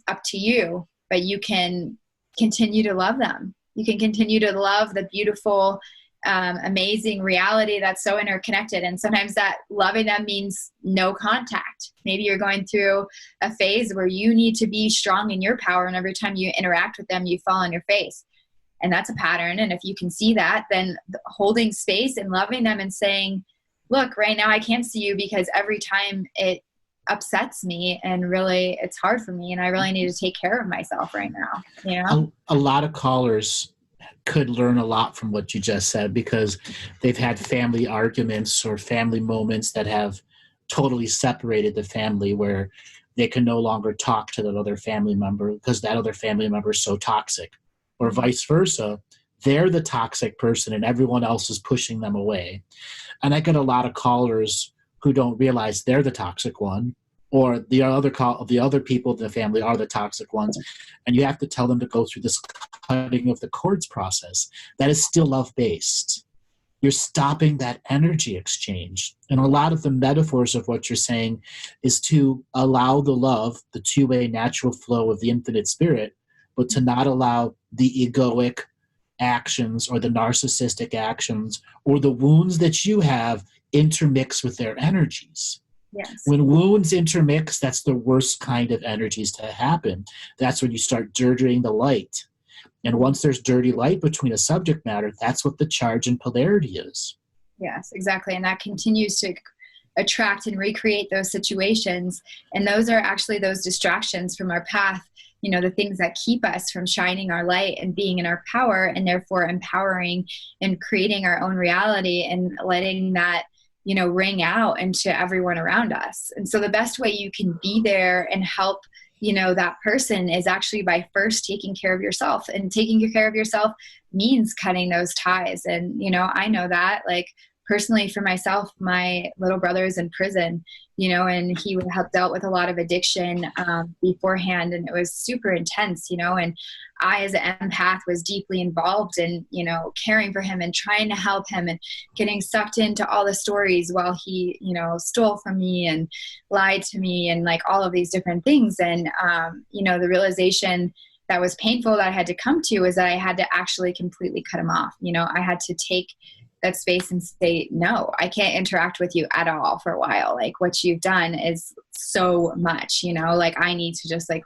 up to you, but you can continue to love them. You can continue to love the beautiful, amazing reality that's so interconnected. And sometimes that loving them means no contact. Maybe you're going through a phase where you need to be strong in your power, and every time you interact with them, you fall on your face. And that's a pattern. And if you can see that, then holding space and loving them and saying, look, right now I can't see you because every time it upsets me and really it's hard for me, and I really need to take care of myself right now. A lot of callers could learn a lot from what you just said, because they've had family arguments or family moments that have totally separated the family, where they can no longer talk to that other family member because that other family member is so toxic, or vice versa. They're the toxic person and everyone else is pushing them away. And I get a lot of callers who don't realize they're the toxic one, or the other people in the family are the toxic ones. And you have to tell them to go through this cutting of the cords process. That is still love-based. You're stopping that energy exchange. And a lot of the metaphors of what you're saying is to allow the love, the two-way natural flow of the infinite spirit, but to not allow the egoic actions or the narcissistic actions or the wounds that you have intermix with their energies. Yes. When wounds intermix, that's the worst kind of energies to happen. That's when you start dirtying the light. And once there's dirty light between a subject matter, that's what the charge and polarity is. Yes, exactly. And that continues to attract and recreate those situations. And those are actually those distractions from our path, the things that keep us from shining our light and being in our power, and therefore empowering and creating our own reality and letting that, ring out into everyone around us. And so the best way you can be there and help, that person is actually by first taking care of yourself. And taking care of yourself means cutting those ties. And, I know that, like, personally for myself, my little brother's in prison, and he would have dealt with a lot of addiction beforehand, and it was super intense, and I, as an empath, was deeply involved in, caring for him and trying to help him and getting sucked into all the stories while he, stole from me and lied to me and like all of these different things. And, the realization that was painful that I had to come to is that I had to actually completely cut him off. I had to take that space and say, no, I can't interact with you at all for a while. Like, what you've done is so much, like I need to just like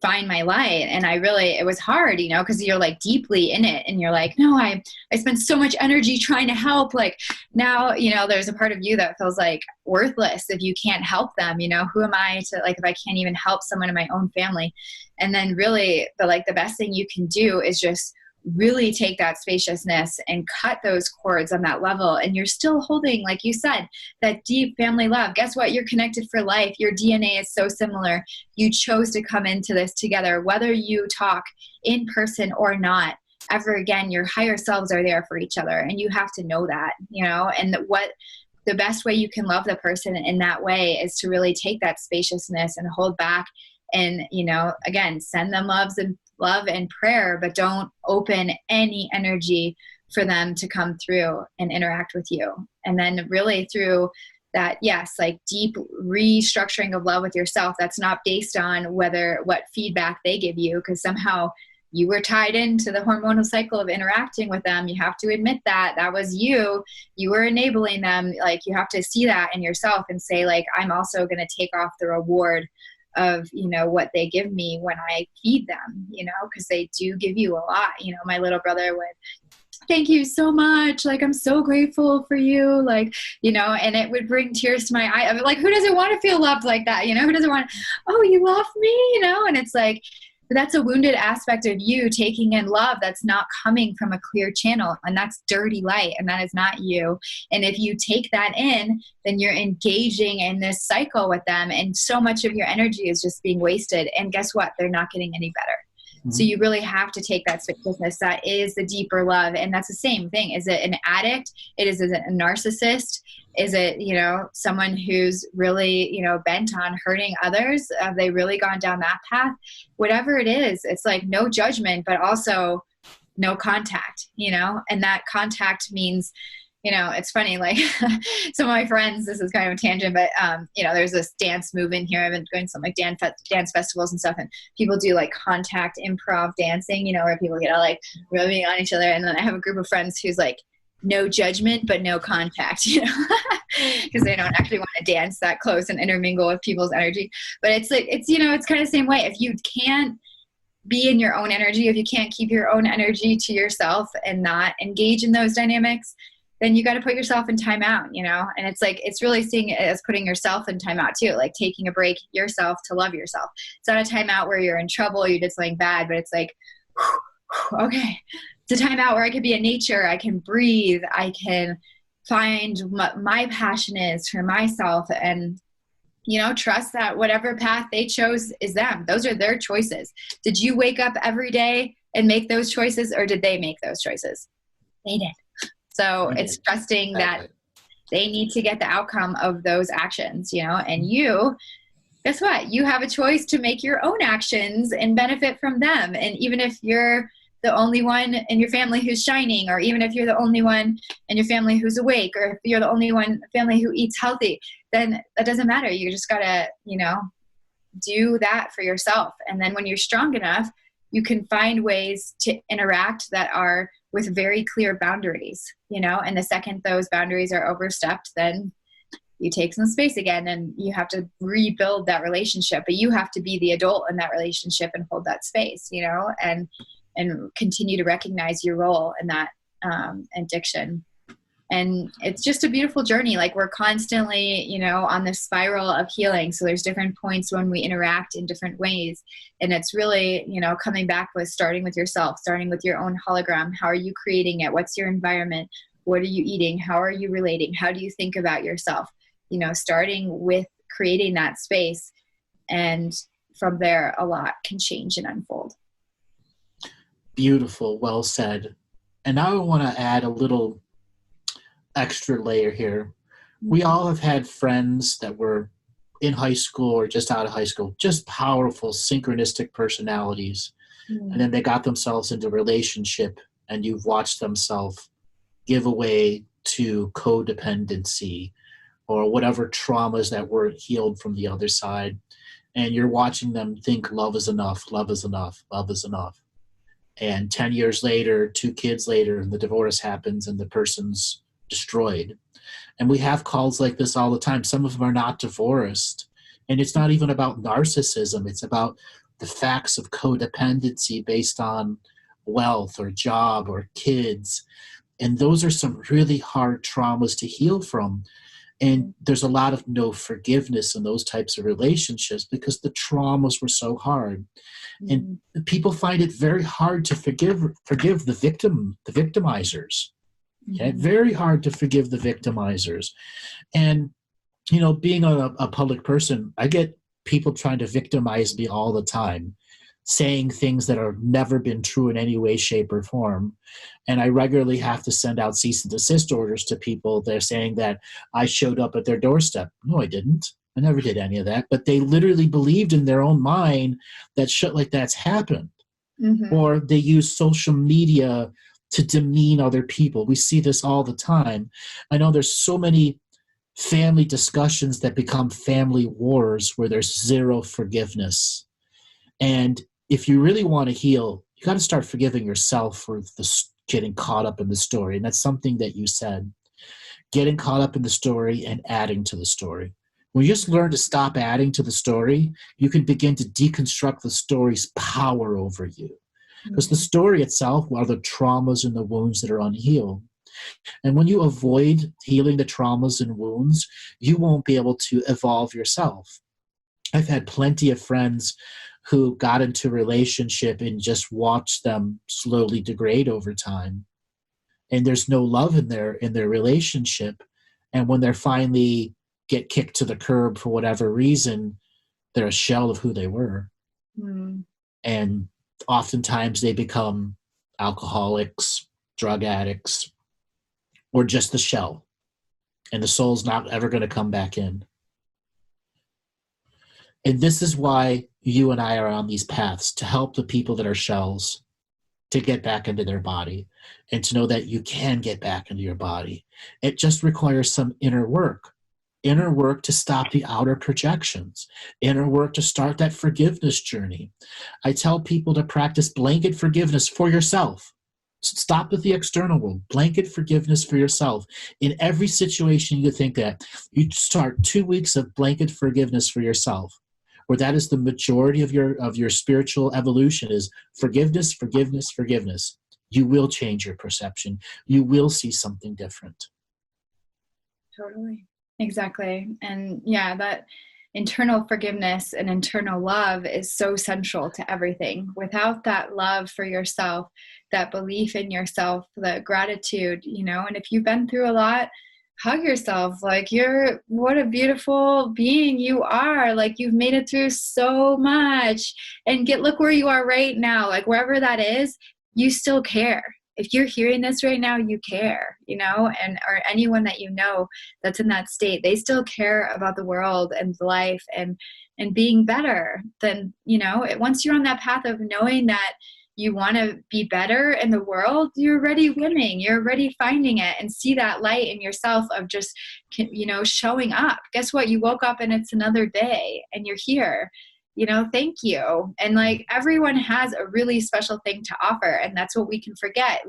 find my light. And it was hard, because you're like deeply in it and you're like, no, I spent so much energy trying to help. Like now, there's a part of you that feels like worthless if you can't help them. Who am I to, like, if I can't even help someone in my own family? And then really the best thing you can do is just really take that spaciousness and cut those cords on that level. And you're still holding, like you said, that deep family love. Guess what? You're connected for life. Your DNA is so similar. You chose to come into this together, whether you talk in person or not. Ever again, your higher selves are there for each other. And you have to know that, and what the best way you can love the person in that way is to really take that spaciousness and hold back and, again, send them love and prayer, but don't open any energy for them to come through and interact with you. And then really through that, yes, like deep restructuring of love with yourself, that's not based on what feedback they give you, because somehow you were tied into the hormonal cycle of interacting with them. You have to admit that was you were enabling them. Like, you have to see that in yourself and say, like, I'm also going to take off the reward of, what they give me when I feed them, because they do give you a lot. My little brother would, thank you so much. Like, I'm so grateful for you. Like, and it would bring tears to my eye. I mean, like, who doesn't want to feel loved like that? Who doesn't want, oh, you love me, and it's like, but that's a wounded aspect of you taking in love that's not coming from a clear channel, and that's dirty light, and that is not you. And if you take that in, then you're engaging in this cycle with them, and so much of your energy is just being wasted. And guess what? They're not getting any better. Mm-hmm. So you really have to take that spaciousness. That is the deeper love. And that's the same thing. Is it an addict? Is it a narcissist? Is it, someone who's really, bent on hurting others? Have they really gone down that path? Whatever it is, it's like no judgment, but also no contact, and that contact means, it's funny, like some of my friends, this is kind of a tangent, but, there's this dance movement here. I've been going to some like dance festivals and stuff, and people do like contact improv dancing, where people get all like rubbing on each other. And then I have a group of friends who's like, no judgment, but no contact, because they don't actually want to dance that close and intermingle with people's energy. But it's like, it's kind of the same way. If you can't be in your own energy, if you can't keep your own energy to yourself and not engage in those dynamics, then you got to put yourself in timeout, and it's like, it's really seeing it as putting yourself in timeout too, like taking a break yourself to love yourself. It's not a timeout where you're in trouble, you did something bad, but it's like, okay, it's a timeout where I can be in nature, I can breathe, I can find what my passion is for myself, and trust that whatever path they chose is them. Those are their choices. Did you wake up every day and make those choices, or did they make those choices? They did. So it's trusting that they need to get the outcome of those actions, and you, guess what? You have a choice to make your own actions and benefit from them. And even if you're the only one in your family who's shining, or even if you're the only one in your family who's awake, or if you're the only one family who eats healthy, then that doesn't matter. You just gotta, do that for yourself. And then when you're strong enough, you can find ways to interact that are with very clear boundaries, and the second those boundaries are overstepped, then you take some space again and you have to rebuild that relationship, but you have to be the adult in that relationship and hold that space, and continue to recognize your role in that addiction. And it's just a beautiful journey. Like, we're constantly, on this spiral of healing. So there's different points when we interact in different ways. And it's really, coming back with starting with yourself, starting with your own hologram. How are you creating it? What's your environment? What are you eating? How are you relating? How do you think about yourself? Starting with creating that space. And from there, a lot can change and unfold. Beautiful. Well said. And now I want to add a little extra layer here. We all have had friends that were in high school or just out of high school, just powerful, synchronistic personalities. And then they got themselves into a relationship, and you've watched themselves give away to codependency or whatever traumas that were healed from the other side. And you're watching them think love is enough, love is enough, love is enough. And 10 years later, 2 kids later, the divorce happens and the person's destroyed. And we have calls like this all the time. Some of them are not divorced. And it's not even about narcissism. It's about the facts of codependency based on wealth or job or kids. And those are some really hard traumas to heal from. And there's a lot of no forgiveness in those types of relationships because the traumas were so hard. And people find it very hard to forgive the victimizers. Okay? Very hard to forgive the victimizers. And, being a public person, I get people trying to victimize me all the time, saying things that have never been true in any way, shape, or form. And I regularly have to send out cease and desist orders to people. They're saying that I showed up at their doorstep. No, I didn't. I never did any of that. But they literally believed in their own mind that shit like that's happened. Or they use social media to demean other people. We see this all the time. I know there's so many family discussions that become family wars where there's zero forgiveness. And if you really want to heal, you got to start forgiving yourself for getting caught up in the story. And that's something that you said, getting caught up in the story and adding to the story. When you just learn to stop adding to the story, you can begin to deconstruct the story's power over you. Because the story itself are the traumas and the wounds that are unhealed. And when you avoid healing the traumas and wounds, you won't be able to evolve yourself. I've had plenty of friends who got into a relationship and just watched them slowly degrade over time. And there's no love in their relationship. And when they're finally get kicked to the curb for whatever reason, they're a shell of who they were. And oftentimes they become alcoholics, drug addicts, or just the shell. And the soul's not ever going to come back in. And this is why you and I are on these paths, to help the people that are shells to get back into their body and to know that you can get back into your body. It just requires some inner work to stop the outer projections, inner work to start that forgiveness journey. I tell people to practice blanket forgiveness for yourself. Stop with the external world. Blanket forgiveness for yourself. In every situation you think that, you start 2 weeks of blanket forgiveness for yourself, where that is the majority of your spiritual evolution, is forgiveness, forgiveness, forgiveness. You will change your perception. You will see something different. Totally. Exactly. And yeah, that internal forgiveness and internal love is so central to everything. Without that love for yourself, that belief in yourself, the gratitude, and if you've been through a lot, hug yourself. Like, what a beautiful being you are. Like, you've made it through so much, and look where you are right now. Like, wherever that is, you still care. If you're hearing this right now, you care, or anyone that that's in that state, they still care about the world and life and being better than, once you're on that path of knowing that you want to be better in the world, you're already winning, you're already finding it, and see that light in yourself of just, showing up. Guess what? You woke up and it's another day and you're here. Thank you. And like, everyone has a really special thing to offer. And that's what we can forget.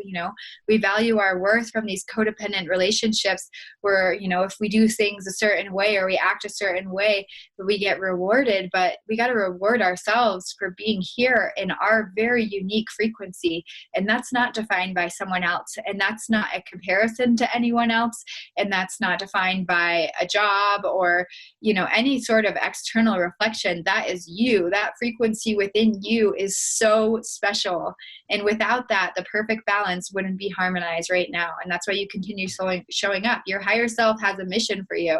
We value our worth from these codependent relationships where, if we do things a certain way or we act a certain way, we get rewarded, but we got to reward ourselves for being here in our very unique frequency. And that's not defined by someone else. And that's not a comparison to anyone else. And that's not defined by a job or, any sort of external reflection. That is you. That frequency within you is so special. And without that, the perfect balance wouldn't be harmonized right now. And that's why you continue showing up. Your higher self has a mission for you.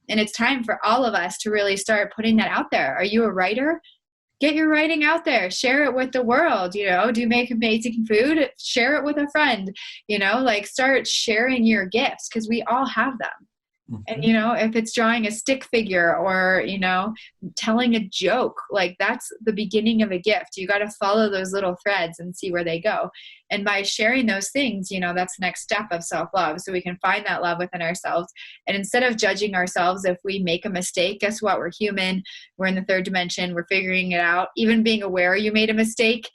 And it's time for all of us to really start putting that out there. Are you a writer? Get your writing out there. Share it with the world. Do you make amazing food? Share it with a friend. Start sharing your gifts, because we all have them. And, if it's drawing a stick figure or, telling a joke, like, that's the beginning of a gift. You got to follow those little threads and see where they go. And by sharing those things, that's the next step of self-love. So we can find that love within ourselves. And instead of judging ourselves if we make a mistake, guess what? We're human. We're in the third dimension. We're figuring it out. Even being aware you made a mistake,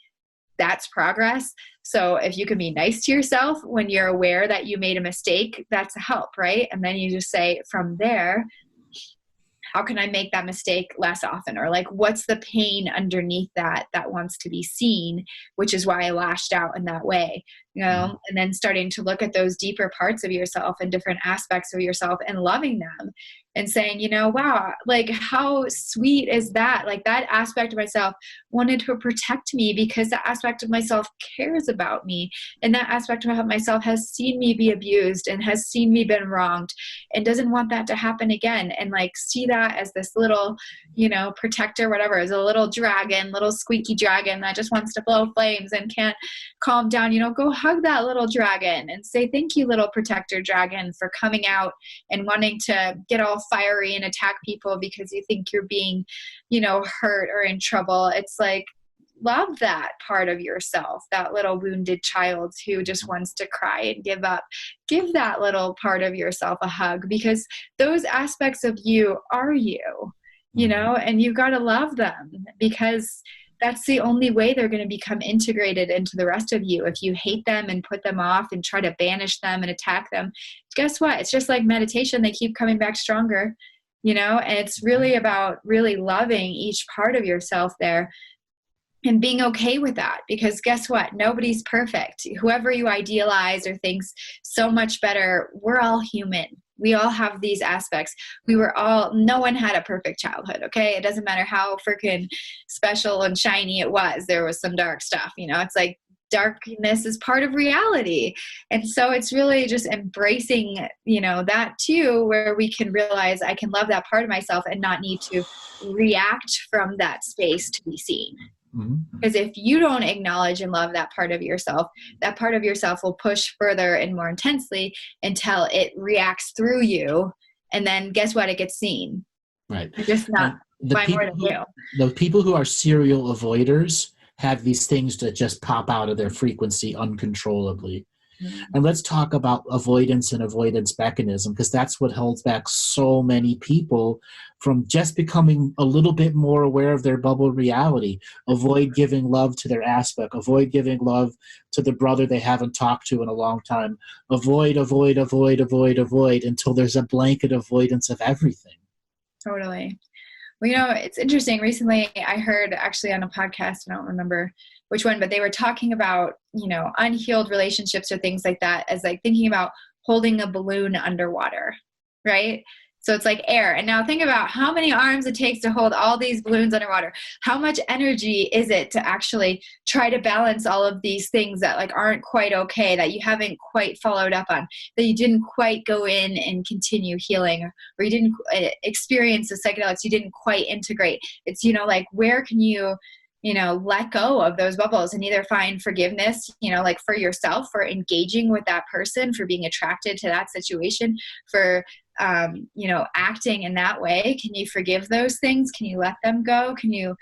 that's progress. So if you can be nice to yourself when you're aware that you made a mistake, that's a help, right? And then you just say, from there, how can I make that mistake less often? Or like, what's the pain underneath that wants to be seen, which is why I lashed out in that way, and then starting to look at those deeper parts of yourself and different aspects of yourself and loving them and saying, wow, like, how sweet is that? Like, that aspect of myself wanted to protect me because that aspect of myself cares about me. And that aspect of myself has seen me be abused and has seen me been wronged and doesn't want that to happen again. And like, see that as this little, protector, whatever, as a little dragon, little squeaky dragon that just wants to blow flames and can't calm down. Go hug that little dragon and say, thank you, little protector dragon, for coming out and wanting to get all fiery and attack people because you think you're being, hurt or in trouble. It's like, love that part of yourself, that little wounded child who just wants to cry and give up. Give that little part of yourself a hug, because those aspects of you are you, and you got to love them, because that's the only way they're going to become integrated into the rest of you. If you hate them and put them off and try to banish them and attack them, guess what? It's just like meditation. They keep coming back stronger. and it's really about really loving each part of yourself there and being okay with that, because guess what? Nobody's perfect. Whoever you idealize or thinks so much better, we're all human. We all have these aspects. No one had a perfect childhood, okay? It doesn't matter how freaking special and shiny it was. There was some dark stuff, it's like darkness is part of reality. And so it's really just embracing, that too, where we can realize I can love that part of myself and not need to react from that space to be seen. Because if you don't acknowledge and love that part of yourself will push further and more intensely until it reacts through you. And then guess what? It gets seen. Right. You're just not by more than you. The people who are serial avoiders have these things that just pop out of their frequency uncontrollably. And let's talk about avoidance and avoidance mechanism, because that's what holds back so many people from just becoming a little bit more aware of their bubble reality. Avoid giving love to their aspect. Avoid giving love to the brother they haven't talked to in a long time. Avoid until there's a blanket avoidance of everything. Totally. Well, it's interesting. Recently, I heard actually on a podcast, I don't remember which one, but they were talking about, unhealed relationships or things like that as like thinking about holding a balloon underwater, right? So it's like air. And now think about how many arms it takes to hold all these balloons underwater. How much energy is it to actually try to balance all of these things that like aren't quite okay, that you haven't quite followed up on, that you didn't quite go in and continue healing, or you didn't experience the psychedelics, you didn't quite integrate. It's, like where can you let go of those bubbles and either find forgiveness, like for yourself, for engaging with that person, for being attracted to that situation, for, acting in that way. Can you forgive those things? Can you let them go? Can you,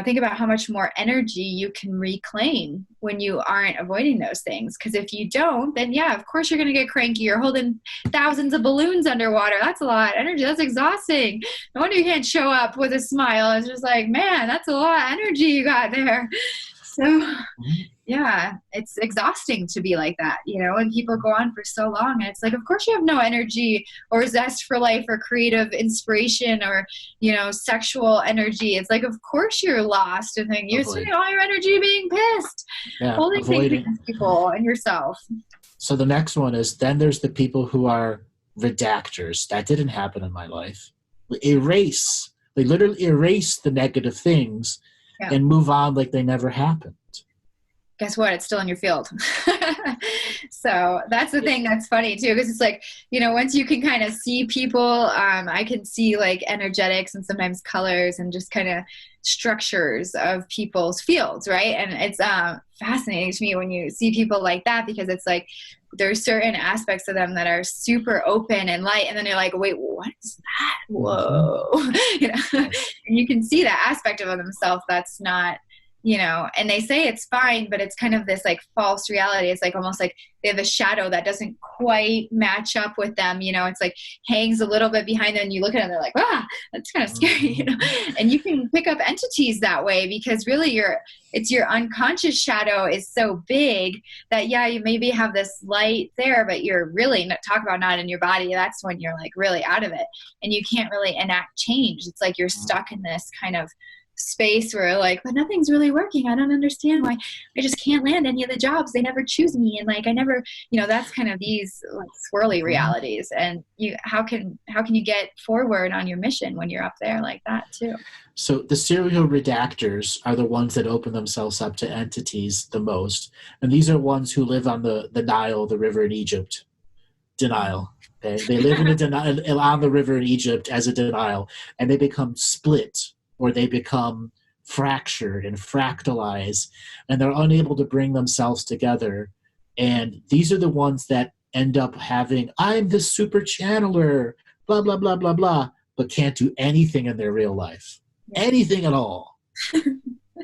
think about how much more energy you can reclaim when you aren't avoiding those things? Because if you don't, then yeah, of course you're going to get cranky. You're holding thousands of balloons underwater. That's a lot of energy. That's exhausting. No wonder you can't show up with a smile. It's just like, man, that's a lot of energy you got there. So yeah, it's exhausting to be like that, and people go on for so long, and it's like, of course you have no energy or zest for life or creative inspiration or, sexual energy. It's like, of course you're lost, and then you're spending all your energy being pissed, holding things against people and yourself. So the next one is, then there's the people who are redactors. That didn't happen in my life. They literally erase the negative things and move on like they never happened. Guess what? It's still in your field. So that's the thing that's funny too, because it's like, once you can kind of see people, I can see like energetics and sometimes colors and just kind of structures of people's fields, right? And it's fascinating to me when you see people like that, because it's like there's certain aspects of them that are super open and light, and then you're like, wait, what is that? Whoa. And you can see that aspect of themselves that's not, and they say it's fine, but it's kind of this like false reality. It's like almost like they have a shadow that doesn't quite match up with them. It's like hangs a little bit behind them, and you look at it and they're like, that's kind of scary, and you can pick up entities that way, because really it's your unconscious shadow is so big that, you maybe have this light there, but you're really not in your body. That's when you're like really out of it, and you can't really enact change. It's like you're stuck in this kind of space where like, but nothing's really working. I don't understand why I just can't land any of the jobs. They never choose me. And like, I never, that's kind of these like swirly realities. And how can you get forward on your mission when you're up there like that too? So the serial redactors are the ones that open themselves up to entities the most. And these are ones who live on the Nile, the river in Egypt. Denial. Okay? They live on the river in Egypt as a denial, and they become split, or they become fractured and fractalize, and they're unable to bring themselves together. And these are the ones that end up having, I'm the super channeler, blah, blah, blah, blah, blah, but can't do anything in their real life. Anything at all.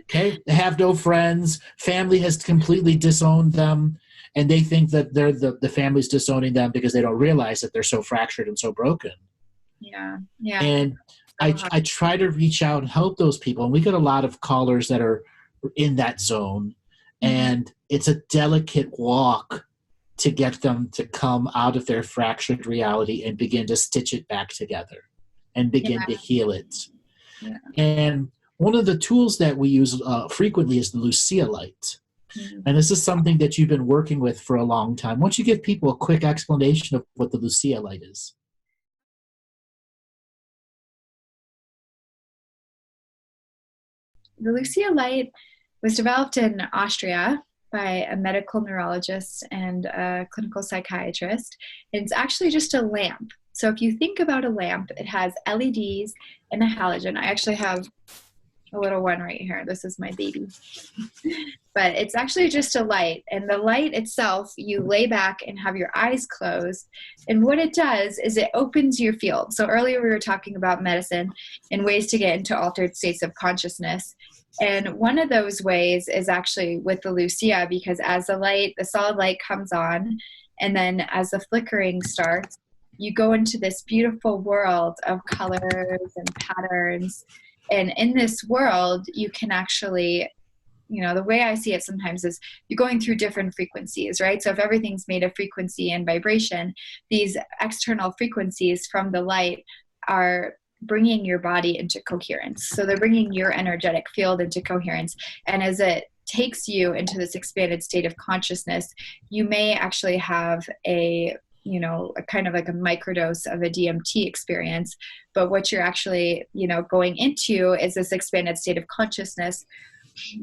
Okay? They have no friends. Family has completely disowned them, and they think that they're the family's disowning them because they don't realize that they're so fractured and so broken. Yeah. And I try to reach out and help those people. And we get a lot of callers that are in that zone. And it's a delicate walk to get them to come out of their fractured reality and begin to stitch it back together. and begin to heal it. Yeah. And one of the tools that we use frequently is the Lucia light. And this is something that you've been working with for a long time. Why don't you give people a quick explanation of what the Lucia light is? The Lucia light was developed in Austria by a medical neurologist and a clinical psychiatrist. It's actually just a lamp. So if you think about a lamp, it has LEDs and a halogen. I actually have a little one right here. This is my baby. But it's actually just a light. And the light itself, you lay back and have your eyes closed. And what it does is it opens your field. So earlier we were talking about medicine and ways to get into altered states of consciousness. And one of those ways is actually with the Lucia, because as the solid light comes on, and then as the flickering starts, you go into this beautiful world of colors and patterns. And in this world, you can actually, the way I see it sometimes is you're going through different frequencies, right? So if everything's made of frequency and vibration, these external frequencies from the light are bringing your body into coherence. So they're bringing your energetic field into coherence. And as it takes you into this expanded state of consciousness, you may actually have a kind of like a microdose of a DMT experience. But what you're actually, going into is this expanded state of consciousness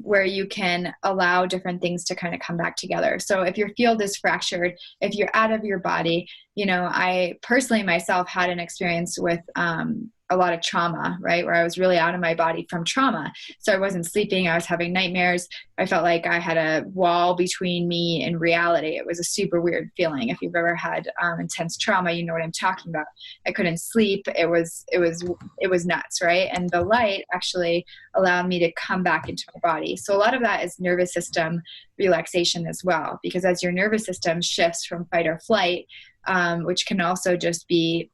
where you can allow different things to kind of come back together. So if your field is fractured, if you're out of your body, I personally myself had an experience with a lot of trauma, right? Where I was really out of my body from trauma. So I wasn't sleeping. I was having nightmares. I felt like I had a wall between me and reality. It was a super weird feeling. If you've ever had intense trauma, you know what I'm talking about. I couldn't sleep. It was nuts, right? And the light actually allowed me to come back into my body. So a lot of that is nervous system relaxation as well, because as your nervous system shifts from fight or flight, which can also just be,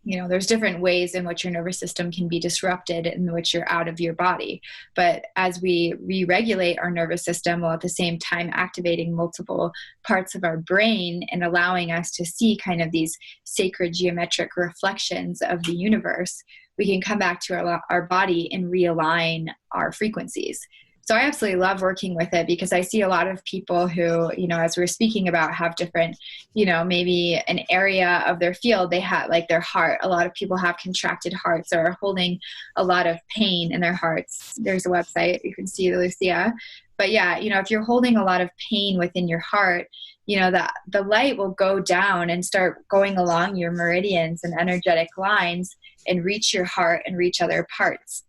there's different ways in which your nervous system can be disrupted, in which you're out of your body. But as we re-regulate our nervous system while at the same time activating multiple parts of our brain and allowing us to see kind of these sacred geometric reflections of the universe, we can come back to our body and realign our frequencies. So I absolutely love working with it, because I see a lot of people who, as we're speaking about, have different, maybe an area of their field. They have like their heart. A lot of people have contracted hearts or are holding a lot of pain in their hearts. There's a website, you can see the Lucia. But yeah, if you're holding a lot of pain within your heart, the light will go down and start going along your meridians and energetic lines and reach your heart and reach other parts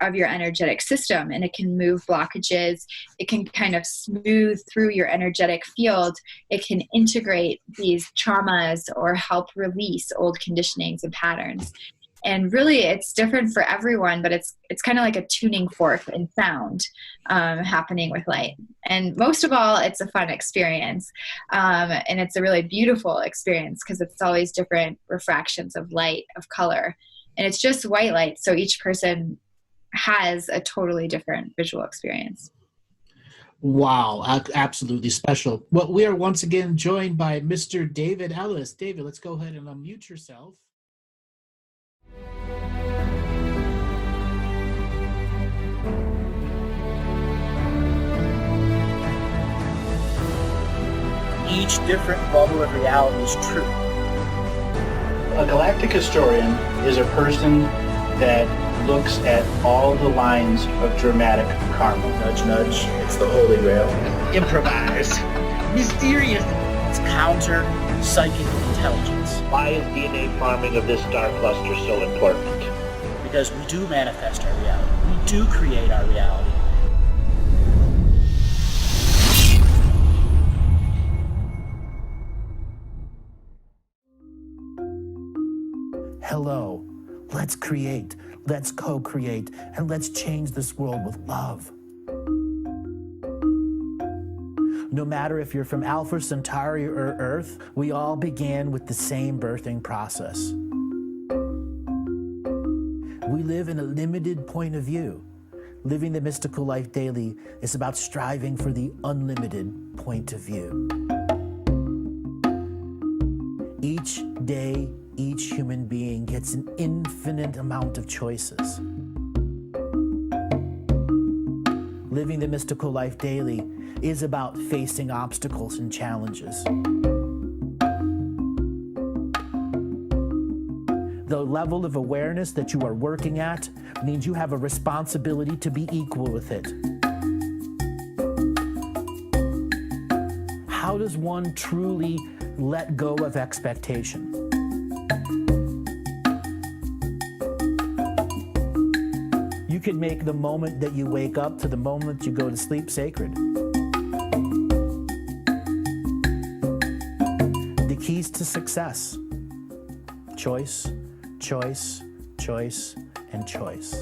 of your energetic system. And it can move blockages. It can kind of smooth through your energetic field. It can integrate these traumas or help release old conditionings and patterns. And really, it's different for everyone, but it's kind of like a tuning fork in sound happening with light. And most of all, it's a fun experience. And it's a really beautiful experience, because it's always different refractions of light, of color. And it's just white light, so each person has a totally different visual experience. Wow, absolutely special. Well, we are once again joined by Mr. David Ellis. David, let's go ahead and unmute yourself. Each different bubble of reality is true. A galactic historian is a person that looks at all the lines of dramatic karma. Nudge, nudge. It's the Holy Grail. Improvise. Mysterious. It's counter psychic intelligence. Why is DNA farming of this star cluster so important? Because we do manifest our reality. We do create our reality. Hello, let's create, let's co-create, and let's change this world with love. No matter if you're from Alpha Centauri or Earth, we all began with the same birthing process. We live in a limited point of view. Living the mystical life daily is about striving for the unlimited point of view. Each day each human being gets an infinite amount of choices. Living the mystical life daily is about facing obstacles and challenges. The level of awareness that you are working at means you have a responsibility to be equal with it. How does one truly let go of expectation? You can make the moment that you wake up to the moment you go to sleep sacred. The keys to success: choice, choice, choice, and choice.